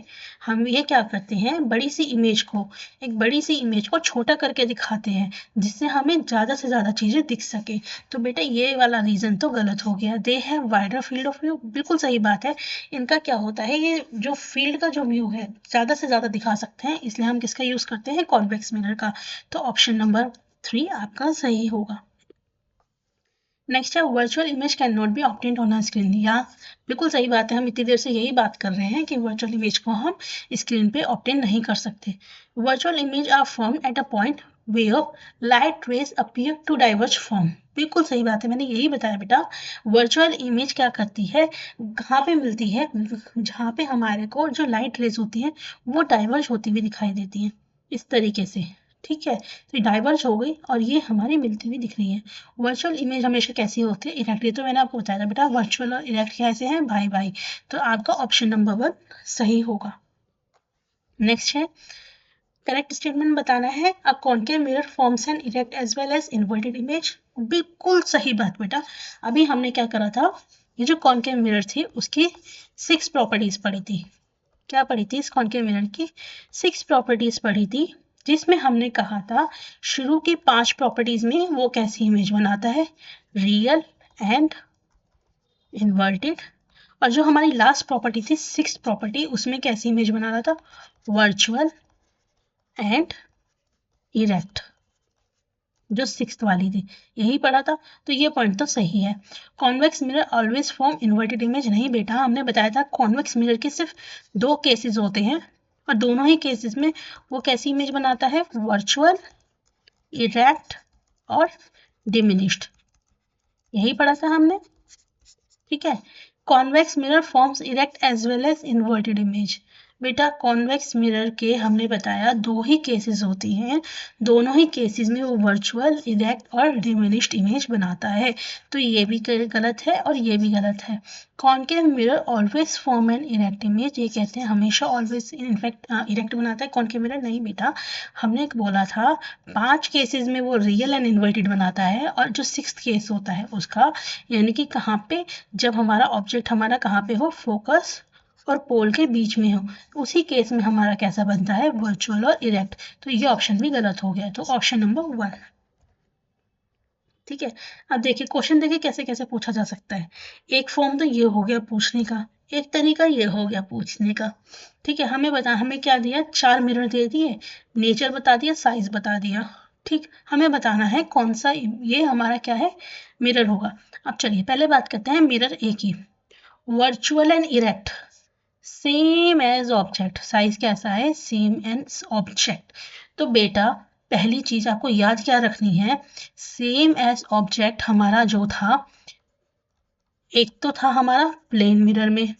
हम ये क्या करते हैं, बड़ी सी इमेज को, एक बड़ी सी इमेज को छोटा करके दिखाते हैं, जिससे हमें ज़्यादा से ज़्यादा चीज़ें दिख सके। तो बेटा ये वाला रीज़न तो गलत हो गया, they have wider field of view, बिल्कुल सही बात है, इनका क्या होता है, ये जो फील्ड का जो व्यू है ज़्यादा से ज़्यादा दिखा सकते हैं, इसलिए हम किसका यूज़ करते हैं, कॉन्वेक्स मिरर का। तो ऑप्शन नंबर 3 आपका सही होगा। नेक्स्ट है virtual image can not be obtained on a screen, या बिल्कुल सही बात है, हम इतनी देर से यही बात कर रहे हैं कि वर्चुअल इमेज को हम स्क्रीन पे ऑब्टेन नहीं कर सकते। Virtual image are form at a point where light rays appear to diverge form, बिल्कुल सही बात है, मैंने यही बताया बेटा, वर्चुअल इमेज क्या करती है, कहाँ पे मिलती है, जहाँ पे हमारे को जो लाइट रेज होती है वो डाइवर्ज होती हुई दिखाई देती हैं, इस तरीके से। ठीक है, तो डाइवर्ज हो गई और ये हमारी मिलती हुई दिख रही है। वर्चुअल इमेज हमेशा कैसी होती है, इरेक्ट, ये तो मैंने आपको बताया था बेटा, वर्चुअल और इरेक्ट कैसे हैं, भाई भाई। तो आपका ऑप्शन नंबर 1 सही होगा। नेक्स्ट है करेक्ट स्टेटमेंट बताना है, a concave mirror forms an erect as well as inverted image, बिल्कुल सही बात बेटा। अभी हमने क्या करा था, ये जो कॉनकेव मिरर थी उसकी 6 प्रॉपर्टीज पढ़ी थी, क्या पढ़ी थी, इस कॉनकेव मिरर की 6 प्रॉपर्टीज पढ़ी थी, जिसमें हमने कहा था शुरू की 5 प्रॉपर्टीज में वो कैसी इमेज बनाता है, रियल एंड इन्वर्टेड, और जो हमारी लास्ट प्रॉपर्टी थी 6th प्रॉपर्टी, उसमें कैसी इमेज बना रहा था, वर्चुअल एंड इरेक्ट, जो 6th वाली थी यही पढ़ा था, तो ये पॉइंट तो सही है। Convex mirror always form inverted image, नहीं बेटा, हमने बताया था कॉन्वेक्स मिरर के सिर्फ 2 केसेस होते हैं, और दोनों ही केसेस में वो कैसी इमेज बनाता है, वर्चुअल, इरेक्ट और डिमिनिश्ड, यही पढ़ा था हमने। ठीक है, convex mirror forms erect as well as inverted image, बेटा कॉन्वेक्स मिरर के हमने बताया दो ही केसेस होती हैं, दोनों ही केसेस में वो वर्चुअल, इरेक्ट और डिमिनिश्ड इमेज बनाता है। तो ये भी गलत है और ये भी गलत है। Concave mirror always form an erect image, ये कहते हैं हमेशा ऑलवेज इनफैक्ट इरेक्ट बनाता है। कॉन्केव मिरर नहीं बेटा, हमने बोला था 5 केसेस में वो रियल एंड इन्वर्टेड बनाता है, और जो 6th केस होता है उसका, यानी कि कहाँ पे, जब हमारा ऑब्जेक्ट हमारा कहाँ पे हो, फोकस और पोल के बीच में हो, उसी केस में हमारा कैसा बनता है, वर्चुअल और इरेक्ट। तो ये ऑप्शन भी गलत हो गया, तो ऑप्शन नंबर 1। ठीक है, अब देखिए क्वेश्चन देखिए कैसे कैसे पूछा जा सकता है। एक फॉर्म तो ये हो गया पूछने का, एक तरीका ये हो गया पूछने का। ठीक है, हमें क्या दिया, 4 मिरर दे दिए, नेचर बता दिया, साइज बता दिया। ठीक, हमें बताना है कौन सा ये हमारा क्या है, मिरर होगा। अब चलिए पहले बात करते हैं मिरर ए की। Virtual and erect same as object, size कैसा है, सेम एज ऑब्जेक्ट। तो बेटा पहली चीज आपको याद क्या रखनी है, सेम एज ऑब्जेक्ट हमारा जो था, एक तो था हमारा प्लेन मिरर में,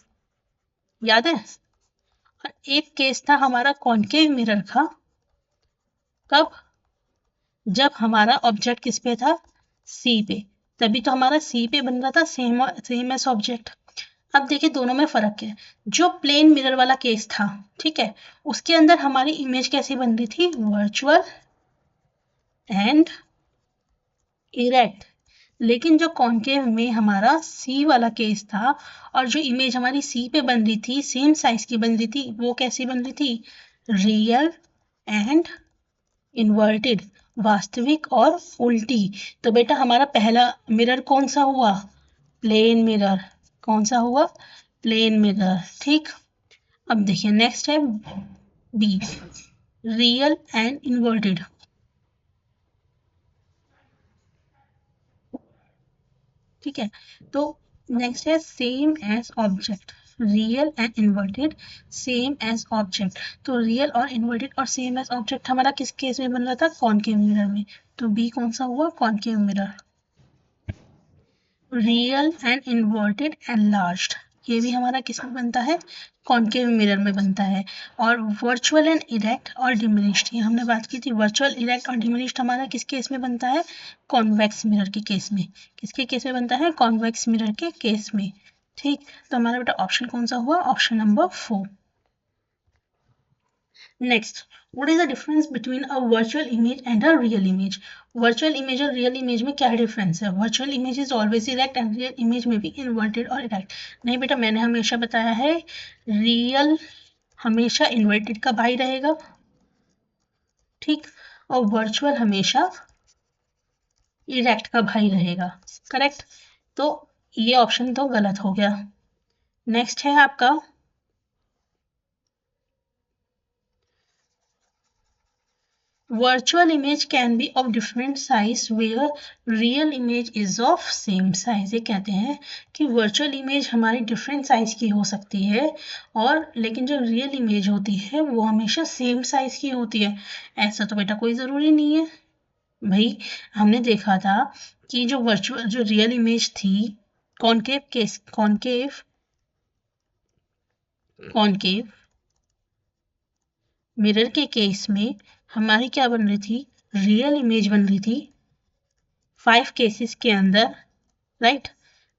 याद है, और एक केस था हमारा कॉन्केव मिरर का। कब, जब हमारा ऑब्जेक्ट किस पे था, सी पे, तभी तो हमारा सी पे बन रहा था, सेम एज ऑब्जेक्ट। अब देखिए दोनों में फर्क है। जो प्लेन मिरर वाला केस था, ठीक है, उसके अंदर हमारी इमेज कैसी बन रही थी, वर्चुअल एंड इरेक्ट। लेकिन जो कॉन्केव में हमारा सी वाला केस था, और जो इमेज हमारी सी पे बन रही थी, सेम साइज की बन रही थी, वो कैसी बन रही थी, रियल एंड इन्वर्टेड, वास्तविक और उल्टी। तो बेटा हमारा पहला मिरर कौन सा हुआ, प्लेन मिरर। कौन सा हुआ, प्लेन मिरर। ठीक, अब देखिए नेक्स्ट है बी, रियल एंड इन्वर्टेड। ठीक है, तो नेक्स्ट है same as object, real and inverted, same as object. तो रियल और इन्वर्टेड और सेम एज ऑब्जेक्ट हमारा किस केस में बन रहा था, कॉन्केव मिरर में। तो बी कौन सा हुआ, concave mirror. Real and inverted enlarged, ये भी हमारा किस में बनता है, कॉन्केव मिरर में बनता है। और वर्चुअल एंड इरेक्ट और डिमिनिश्ड, ये हमने बात की थी, वर्चुअल, इरेक्ट और डिमिनिश्ड हमारा किस केस में बनता है, कॉन्वेक्स मिरर के केस में। किसके केस में बनता है, कॉन्वेक्स मिरर के केस में। ठीक, तो हमारा बेटा ऑप्शन कौन सा हुआ, option number 4। Next, what is the difference between a virtual image and a real image? Virtual image और real image में क्या difference है? Virtual image is always erect and real image may be inverted or erect. नहीं बेटा, मैंने हमेशा बताया है real हमेशा inverted का भाई रहेगा, ठीक, और virtual हमेशा erect का भाई रहेगा। करेक्ट, तो ये ऑप्शन तो गलत हो गया। नेक्स्ट है आपका virtual image can be of different size where real image is of same size। ये कहते हैं कि virtual image हमारी different size की हो सकती है, और लेकिन जो real image होती है वो हमेशा same size की होती है। ऐसा तो बेटा कोई ज़रूरी नहीं है भाई। हमने देखा था कि जो virtual, जो real image थी, कॉन्केव मिरर के केस में हमारी क्या बन रही थी, रियल इमेज बन रही थी 5 केसेस के अंदर, राइट।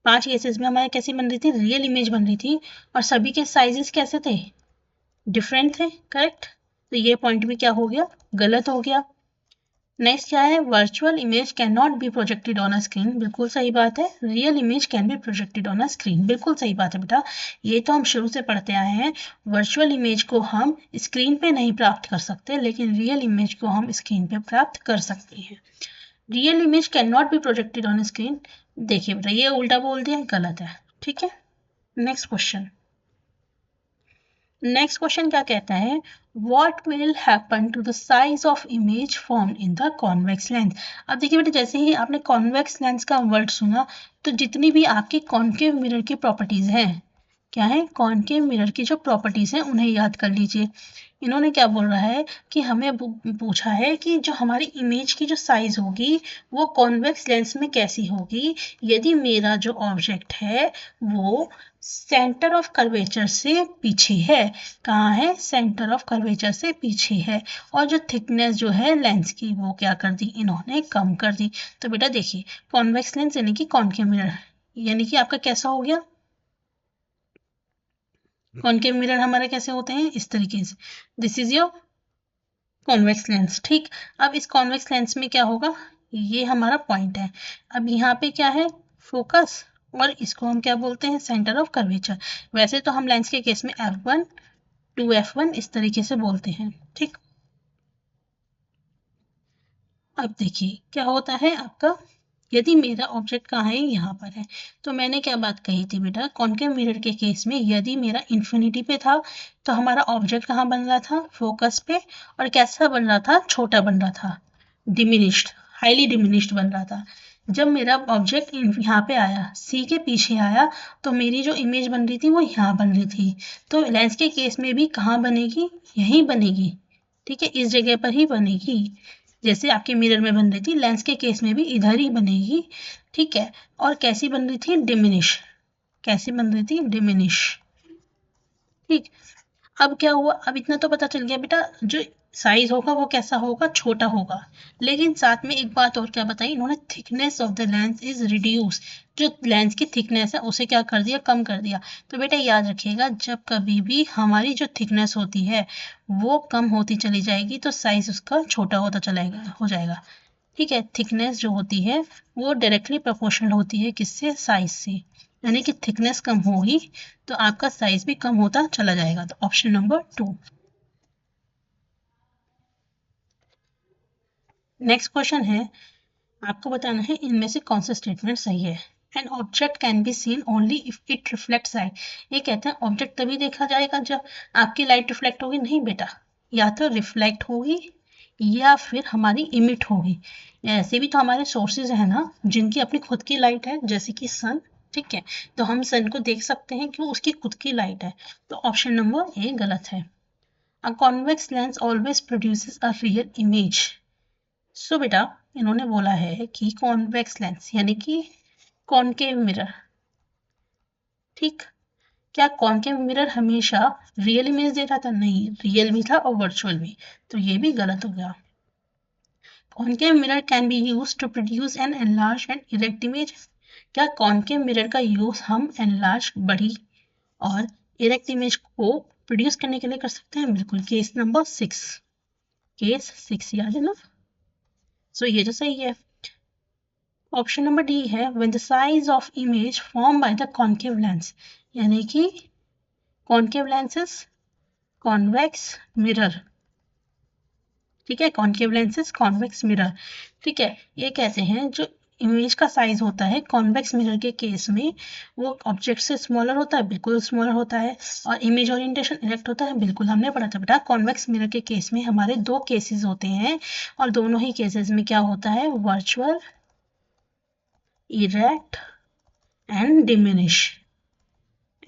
5 केसेस में हमारी कैसी बन रही थी, रियल इमेज बन रही थी, और सभी के साइजेस कैसे थे, डिफरेंट थे। करेक्ट, तो ये पॉइंट भी क्या हो गया, गलत हो गया। नेक्स्ट क्या है, virtual image can not be projected on a screen, बिल्कुल सही बात है। Real image can be projected on a screen, बिल्कुल सही बात है बेटा। ये तो हम शुरू से पढ़ते आए हैं, वर्चुअल इमेज को हम स्क्रीन पे नहीं प्राप्त कर सकते, लेकिन रियल इमेज को हम स्क्रीन पे प्राप्त कर सकते हैं। Real image can not be projected on screen, देखिए बेटा ये उल्टा बोल दिया, गलत है। ठीक है, नेक्स्ट क्वेश्चन। नेक्स्ट क्वेश्चन क्या कहता है, what will happen to the size of image formed in the convex lens। अब देखिए बेटा, जैसे ही आपने convex lens का वर्ड सुना, तो जितनी भी आपकी कॉन्केव मिरर की प्रॉपर्टीज हैं, क्या है, कॉनकेव मिरर की जो प्रॉपर्टीज हैं उन्हें याद कर लीजिए। इन्होंने क्या बोल रहा है कि हमें पूछा है कि जो हमारी इमेज की जो साइज होगी वो कॉन्वेक्स लेंस में कैसी होगी यदि मेरा जो ऑब्जेक्ट है वो सेंटर ऑफ कर्वेचर से पीछे है। कहाँ है, सेंटर ऑफ कर्वेचर से पीछे है, और जो थिकनेस जो है लेंस की वो क्या कर दी, इन्होंने कम कर दी। तो बेटा देखिए, कॉन्वेक्स लेंस यानी कि कॉनकेव मिरर यानी कि आपका कैसा हो गया, कॉनकेव मिरर हमारे कैसे होते हैं, इस तरीके से। This is your convex lens. ठीक, अब इस कॉन्वेक्स लेंस में क्या होगा, ये हमारा पॉइंट है। अब यहाँ पे क्या है, फोकस, और इसको हम क्या बोलते हैं, सेंटर ऑफ कर्वेचर। वैसे तो हम लेंस के केस में f1 2f1 इस तरीके से बोलते हैं। ठीक, अब देखिए क्या होता है आपका, यदि मेरा ऑब्जेक्ट कहाँ है, यहाँ पर है, तो मैंने क्या बात कही थी बेटा, कॉनकेव मिरर के केस में यदि मेरा इन्फिनिटी पे था तो हमारा ऑब्जेक्ट कहाँ बन रहा था, फोकस पे, और कैसा बन रहा था, छोटा बन रहा था, डिमिनिश्ड, हाईली डिमिनिश्ड बन रहा था। जब मेरा ऑब्जेक्ट यहाँ पे आया, सी के पीछे आया, तो मेरी जो इमेज बन रही थी वो यहाँ बन रही थी। तो लेंस के केस में भी कहाँ बनेगी, यहीं बनेगी। ठीक है, इस जगह पर ही बनेगी, जैसे आपके मिरर में बन रही थी, लेंस के केस में भी इधर ही बनेगी। ठीक है, और कैसी बन रही थी, डिमिनिश, कैसी बन रही थी, डिमिनिश। ठीक, अब क्या हुआ, अब इतना तो पता चल गया बेटा, जो साइज होगा वो कैसा होगा, छोटा होगा। लेकिन साथ में एक बात और क्या बताई इन्होंने, thickness of the lens is reduce, जो लेंस की थिकनेस है उसे क्या कर दिया, कम कर दिया। तो बेटा याद रखिएगा, जब कभी भी हमारी जो थिकनेस होती है वो कम होती चली जाएगी तो साइज उसका छोटा होता चलेगा, हो जाएगा। ठीक है, थिकनेस जो होती है वो डायरेक्टली प्रोपोर्शनल होती है किससे, साइज से, यानी कि थिकनेस कम होगी तो आपका साइज भी कम होता चला जाएगा। तो ऑप्शन नंबर 2। नेक्स्ट क्वेश्चन है, आपको बताना है इनमें से कौन सा स्टेटमेंट सही है। An object can be seen only if it reflects light. ये कहते हैं ऑब्जेक्ट तभी देखा जाएगा जब आपकी लाइट रिफ्लेक्ट होगी। नहीं बेटा, या तो रिफ्लेक्ट होगी या फिर हमारी इमिट होगी। ऐसे भी तो हमारे सोर्सेज है ना जिनकी अपनी खुद की लाइट है, जैसे कि सन। ठीक है, तो हम सन को देख सकते हैं क्यों, उसकी खुद की लाइट है। तो ऑप्शन नंबर ए गलत है। A convex lens always produces a real image. So बेटा इन्होंने बोला है कि कॉन्वेक्स लेंस यानी कि कॉनकेव मिरर। ठीक, क्या कॉनकेव मिरर हमेशा रियल इमेज दे रहा था, नहीं, रियल भी था और वर्चुअल भी, तो ये भी गलत हो गया। Concave mirror can be use to produce an enlarge and erect image. क्या कॉनकेव मिरर का यूज हम एनलार्ज, बड़ी और इरेक्ट इमेज को प्रोड्यूस करने के लिए कर सकते हैं, बिल्कुल। केस नंबर 6, केस 6 याद है ना, सो ये तो सही है। ऑप्शन नंबर डी है, when the size of image formed by the concave lens, यानी कि concave lenses convex mirror। ठीक है, concave lenses convex mirror। ठीक है, ये कहते हैं जो इमेज का साइज होता है कॉन्वेक्स मिरर के केस में वो ऑब्जेक्ट से स्मॉलर होता है, बिल्कुल स्मॉलर होता है, और इमेज ओरिएंटेशन इरेक्ट होता है, बिल्कुल हमने पढ़ा था बेटा। कॉन्वेक्स मिरर के केस में हमारे दो केसेस होते हैं और दोनों ही केसेस में क्या होता है, वर्चुअल, इरेक्ट एंड डिमिनिश,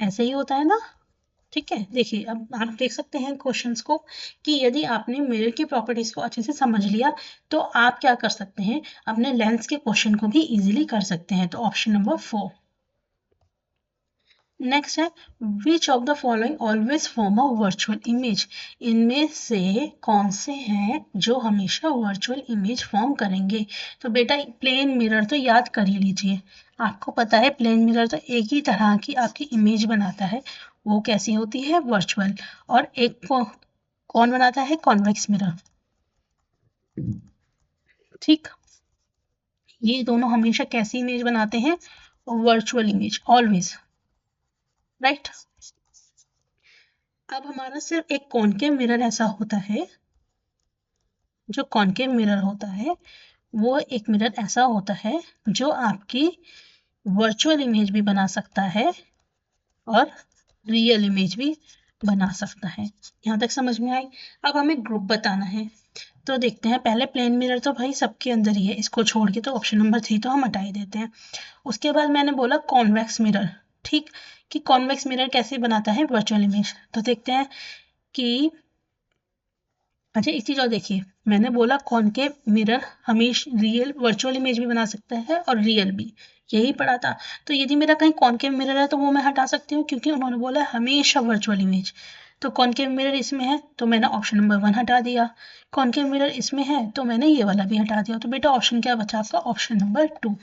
ऐसे ही होता है ना। ठीक है, देखिए अब आप देख सकते हैं क्वेश्चंस को कि यदि आपने मिरर की प्रॉपर्टीज को अच्छे से समझ लिया तो आप क्या कर सकते हैं, अपने लेंस के क्वेश्चन को भी इजीली कर सकते हैं। तो ऑप्शन नंबर 4। नेक्स्ट है, which of the following always form a virtual image. इनमें से कौन से हैं जो हमेशा वर्चुअल इमेज फॉर्म करेंगे। तो बेटा प्लेन मिरर तो याद कर ही लीजिए, आपको पता है प्लेन मिरर तो एक ही तरह की आपकी इमेज बनाता है, वो कैसी होती है, वर्चुअल। और एक को कौन बनाता है, कॉन्वेक्स मिरर। ठीक, ये दोनों हमेशा कैसी इमेज बनाते हैं, वर्चुअल इमेज, ऑलवेज, राइट। अब हमारा सिर्फ एक कॉनकेव मिरर ऐसा होता है, जो कॉनकेव मिरर होता है वो एक मिरर ऐसा होता है जो आपकी वर्चुअल इमेज भी बना सकता है और रियल इमेज भी बना सकता है। यहाँ तक समझ में आई। अब हमें ग्रुप बताना है, तो देखते हैं। पहले प्लेन मिरर तो भाई सबके अंदर ही है, इसको छोड़ के तो ऑप्शन नंबर 3 तो हम हटा ही देते हैं। उसके बाद मैंने बोला कॉन्वेक्स मिरर। ठीक, कि कॉन्वेक्स मिरर कैसे बनाता है वर्चुअल इमेज। तो देखते हैं कि अच्छा एक चीज और देखिए, मैंने बोला कॉनकेव मिरर हमेशा रियल वर्चुअल इमेज भी बना सकता है और रियल भी, यही पढ़ा था। तो यदि मेरा कहीं कॉनकेव मिरर है तो वो मैं हटा सकती हूँ, क्योंकि उन्होंने बोला हमेशा वर्चुअल इमेज। तो कॉनकेव मिरर इसमें है तो मैंने ऑप्शन नंबर 1 हटा दिया, कॉनकेव मिरर इसमें है तो मैंने ये वाला भी हटा दिया। तो बेटा ऑप्शन क्या बचा आपका, option number 2,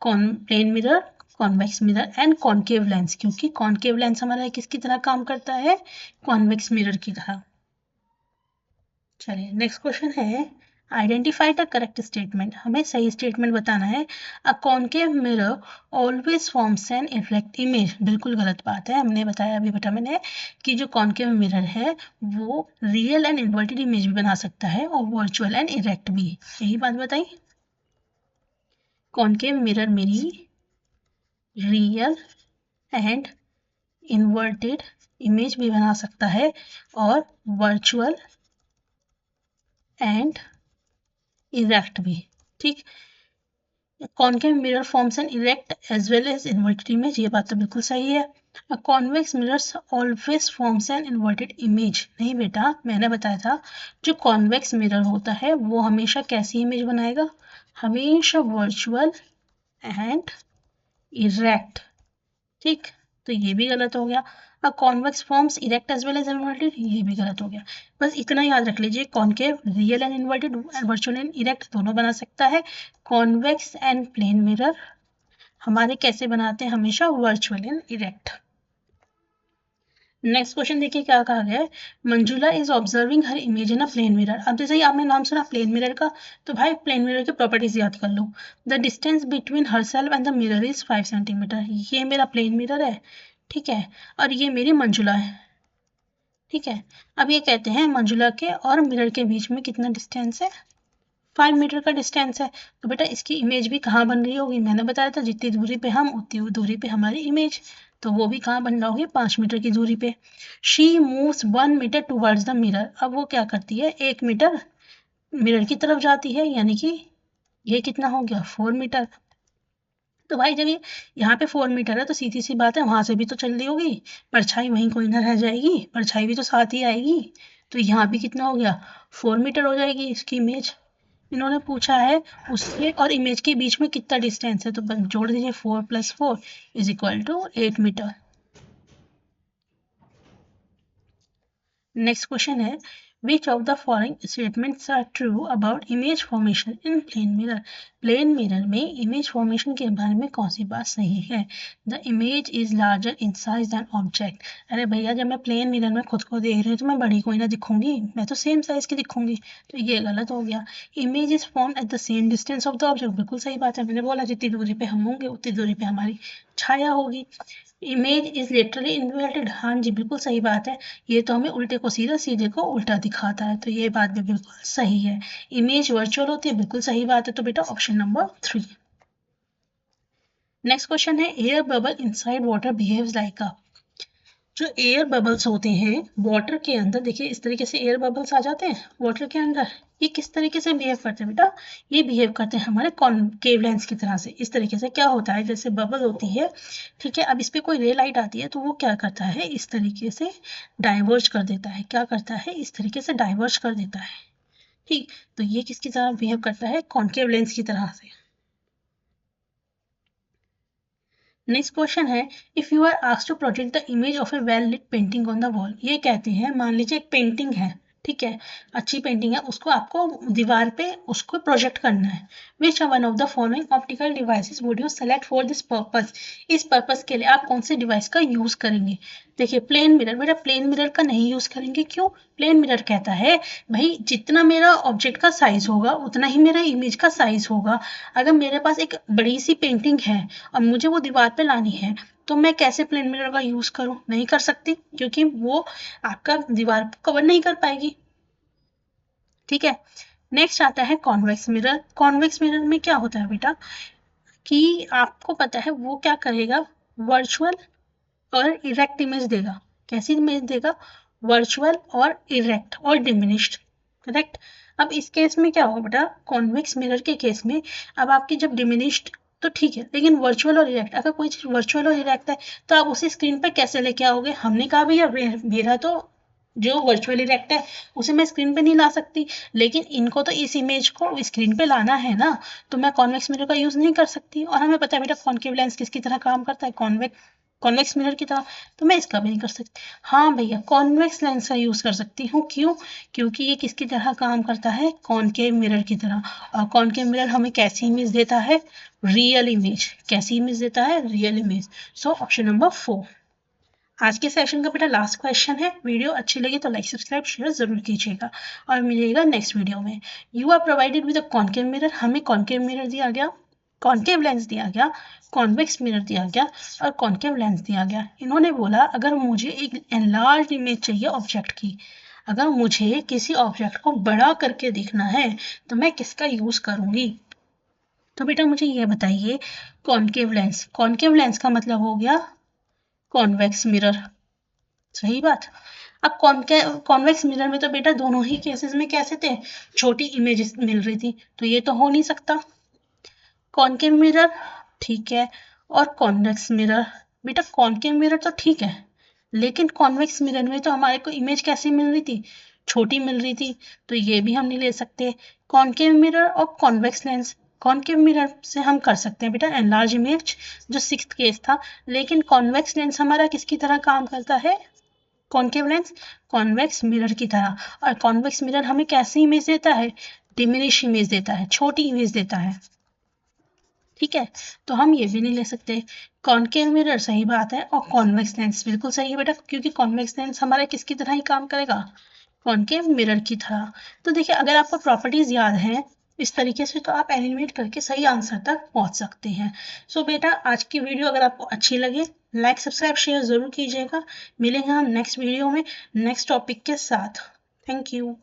plane mirror, convex mirror and concave lens, क्योंकि कॉनकेव लेंस हमारा किसकी तरह काम करता है, कॉन्वेक्स मिरर की तरह। चलिए नेक्स्ट क्वेश्चन है, आइडेंटिफाई द करेक्ट स्टेटमेंट, हमें सही स्टेटमेंट बताना है। A concave mirror always forms an erect image, बिल्कुल गलत बात है, हमने बताया अभी बेटा मैंने कि जो कॉनकेव मिरर है वो रियल एंड इन्वर्टेड इमेज भी बना सकता है और वर्चुअल एंड इरेक्ट भी, यही बात बताई। कॉनकेव मिरर मेरी रियल एंड इन्वर्टेड इमेज भी बना सकता है और वर्चुअल एंड इरेक्ट भी, ठीक। Concave mirror forms an erect as well as inverted image, ये बात तो बिल्कुल सही है। Convex mirrors always forms an inverted image, नहीं बेटा मैंने बताया था जो कॉन्वेक्स मिरर होता है वो हमेशा कैसी इमेज बनाएगा, हमेशा वर्चुअल एंड इरेक्ट, ठीक। तो ये भी गलत हो गया। अब convex forms erect as well as inverted, ये भी गलत हो गया। बस इतना याद रख लीजिए, concave real and inverted and virtual and erect दोनों बना सकता है। कॉन्वेक्स एंड प्लेन मिरर हमारे कैसे बनाते हैं, हमेशा virtual and erect. Next question देखिए क्या कहा गया है, Manjula is observing her image in a plane mirror. अब जैसे ही आपने नाम सुना प्लेन मिरर का, तो भाई प्लेन मिरर की प्रॉपर्टीज याद कर लो। The distance between herself and the mirror is 5 centimetre, ये मेरा प्लेन मिरर है, ठीक है, और ये मेरी मंजुला है, ठीक है। अब ये कहते हैं मंजुला के और मिरर के बीच में कितना डिस्टेंस है, 5 मीटर का डिस्टेंस है। तो बेटा इसकी इमेज भी कहाँ बन रही होगी, मैंने बताया था जितनी दूरी पे हम उतनी दूरी पे हमारी इमेज, तो वो भी कहाँ बन रहा होगी, 5 मीटर की दूरी पे। She moves 1 metre towards the mirror, अब वो क्या करती है 1 मीटर मिरर की तरफ जाती है, यानी कि ये कितना हो गया 4 मीटर। तो भाई जब ये यहाँ पे 4 मीटर है तो सीधी सी बात है वहां से भी तो चल रही होगी, परछाई वहीं कोई ना रह जाएगी, परछाई भी तो साथ ही आएगी, तो यहाँ भी कितना हो गया 4 मीटर हो जाएगी इसकी इमेज। इन्होंने पूछा है उसके और इमेज के बीच में कितना डिस्टेंस है, तो बस जोड़ दीजिए 4 + 4 = 8 मीटर। नेक्स्ट क्वेश्चन है, which of the following statements are true about image formation in plane mirror? Plane mirror में इमेज फॉर्मेशन के बारे में कौन सी बात सही है? The image is larger in size than object, अरे भैया जब मैं प्लेन मिरर में खुद को देख रही हूँ तो मैं बड़ी कोई ना दिखूंगी, मैं तो सेम साइज की दिखूंगी, तो ये गलत हो गया। Image is form at the same distance of the object, बिल्कुल सही बात है, मैंने बोला जितनी दूरी पे हम होंगे उतनी दूरी पे हमारी छाया होगी। इमेज इज लिटरली इन्वर्टेड, हाँ जी बिल्कुल सही बात है, ये तो हमें उल्टे को सीधा सीधे को उल्टा दिखाता है, तो ये बात भी बिल्कुल सही है। इमेज वर्चुअल होती है, बिल्कुल सही बात है, तो बेटा ऑप्शन नंबर 3। नेक्स्ट क्वेश्चन है, air bubble inside water behaves like अ, जो एयर बबल्स होते हैं वाटर के अंदर, देखिए इस तरीके से एयर बबल्स आ जाते हैं वाटर के अंदर, ये किस तरीके से बिहेव करते हैं बेटा, ये बिहेव करते हैं हमारे कॉनकेव लेंस की तरह से। इस तरीके से क्या होता है, जैसे बबल होती है, ठीक है, अब इस पर कोई रे लाइट आती है तो वो क्या करता है इस तरीके से डाइवर्ज कर देता है, क्या करता है इस तरीके से डाइवर्ज कर देता है, ठीक। तो ये किसकी तरह बिहेव करता है, कॉनकेव लेंस की तरह से। नेक्स्ट क्वेश्चन है, if you are asked to project the image of a well lit painting on the wall, ये कहते हैं मान लीजिए एक पेंटिंग है, ठीक है, अच्छी पेंटिंग है, उसको आपको दीवार पे उसको प्रोजेक्ट करना है। Which one of the following optical devices would you select for this purpose, इस पर्पस के लिए आप कौन से डिवाइस का यूज करेंगे। देखिए प्लेन मिरर, मेरा प्लेन मिरर का नहीं यूज करेंगे, क्यों, प्लेन मिरर कहता है भाई जितना मेरा ऑब्जेक्ट का साइज होगा उतना ही मेरा इमेज का साइज होगा। अगर मेरे पास एक बड़ी सी पेंटिंग है और मुझे वो दीवार पे लानी है तो मैं कैसे प्लेन मिरर का यूज करूं, नहीं कर सकती, क्योंकि वो आपका दीवार को कवर नहीं कर पाएगी, ठीक है। नेक्स्ट आता है कॉन्वेक्स मिरर। कॉन्वेक्स मिरर में क्या होता है बेटा कि आपको पता है वो क्या करेगा, वर्चुअल और इरेक्ट इमेज देगा। कैसी इमेज देगा, वर्चुअल और इरेक्ट और डिमिनिश्ड, करेक्ट। अब इस केस में क्या होगा बेटा, कॉन्वेक्स मिरर के केस में अब आपकी जब डिमिनिश्ड तो ठीक है, लेकिन वर्चुअल और इरेक्ट, अगर कोई चीज़ वर्चुअल और इरेक्ट है तो आप उसे स्क्रीन पर कैसे लेके आओगे? हमने कहा भैया मेरा तो जो वर्चुअल इरेक्ट है उसे मैं स्क्रीन पे नहीं ला सकती, लेकिन इनको तो इस इमेज को स्क्रीन पे लाना है ना, तो मैं कॉन्वेक्स मिरर का यूज़ नहीं कर सकती। और हमें पता है बेटा कॉन्केव लेंस किसकी तरह काम करता है, कॉन्वेक्स मिरर की तरह, तो मैं इसका भी नहीं कर सकती। हाँ भैया, कॉन्वेक्स लेंस का यूज़ कर सकती हूँ। क्यों? क्योंकि ये किसकी तरह काम करता है, कॉन्केव मिरर की तरह। और कॉन्केव मिरर हमें कैसी इमेज देता है, रियल इमेज। कैसी इमेज देता है, real image. So option number 4 आज के सेशन का बेटा लास्ट क्वेश्चन है। वीडियो अच्छी लगी तो लाइक सब्सक्राइब शेयर जरूर कीजिएगा और मिलेगा नेक्स्ट वीडियो में। You are provided with a concave mirror, हमें कॉन्केव मिरर दिया गया, कॉन्केव लेंस दिया गया, कॉन्वेक्स मिरर दिया गया और कॉन्केव लेंस दिया गया। इन्होंने बोला अगर मुझे एक एनलार्ज इमेज चाहिए ऑब्जेक्ट की, अगर मुझे किसी ऑब्जेक्ट को बड़ा करके देखना है तो मैं किसका यूज करूंगी? तो बेटा मुझे ये बताइए, कॉन्केव लेंस का मतलब हो गया कॉन्वेक्स मिरर, सही बात। अब कॉन्वेक्स मिरर में तो बेटा दोनों ही केसेस में कैसे थे, छोटी इमेजेस मिल रही थी, तो ये तो हो नहीं सकता। कॉन्केव मिरर ठीक है, और कॉन्वेक्स मिरर, बेटा कॉन्केव मिरर तो ठीक है, लेकिन कॉन्वेक्स मिरर में तो हमारे को इमेज कैसी मिल रही थी, छोटी मिल रही थी, तो ये भी हम नहीं ले सकते। कॉन्केव मिरर और कॉन्वेक्स लेंस, कॉन्केव मिरर से हम कर सकते हैं बेटा एनलार्ज इमेज, जो 6th केस था, लेकिन कॉन्वेक्स लेंस हमारा किसकी तरह काम करता है, कॉन्केव लेंस कॉन्वेक्स मिरर की तरह। और कॉन्वेक्स मिरर हमें कैसी इमेज देता है, डिमिनिश इमेज देता है, छोटी इमेज देता है, ठीक है। तो हम ये भी नहीं ले सकते। कॉन्केव मिरर सही बात है और कॉन्वेक्स लेंस बिल्कुल सही है बेटा, क्योंकि कॉन्वेक्स लेंस हमारे किसकी तरह ही काम करेगा, कॉन्केव मिरर की तरह। तो देखिए अगर आपको प्रॉपर्टीज याद हैं इस तरीके से तो आप एलिमिनेट करके सही आंसर तक पहुंच सकते हैं। सो बेटा आज की वीडियो अगर आपको अच्छी लगे लाइक सब्सक्राइब शेयर जरूर कीजिएगा। मिलेंगे हम नेक्स्ट वीडियो में नेक्स्ट टॉपिक के साथ। Thank you.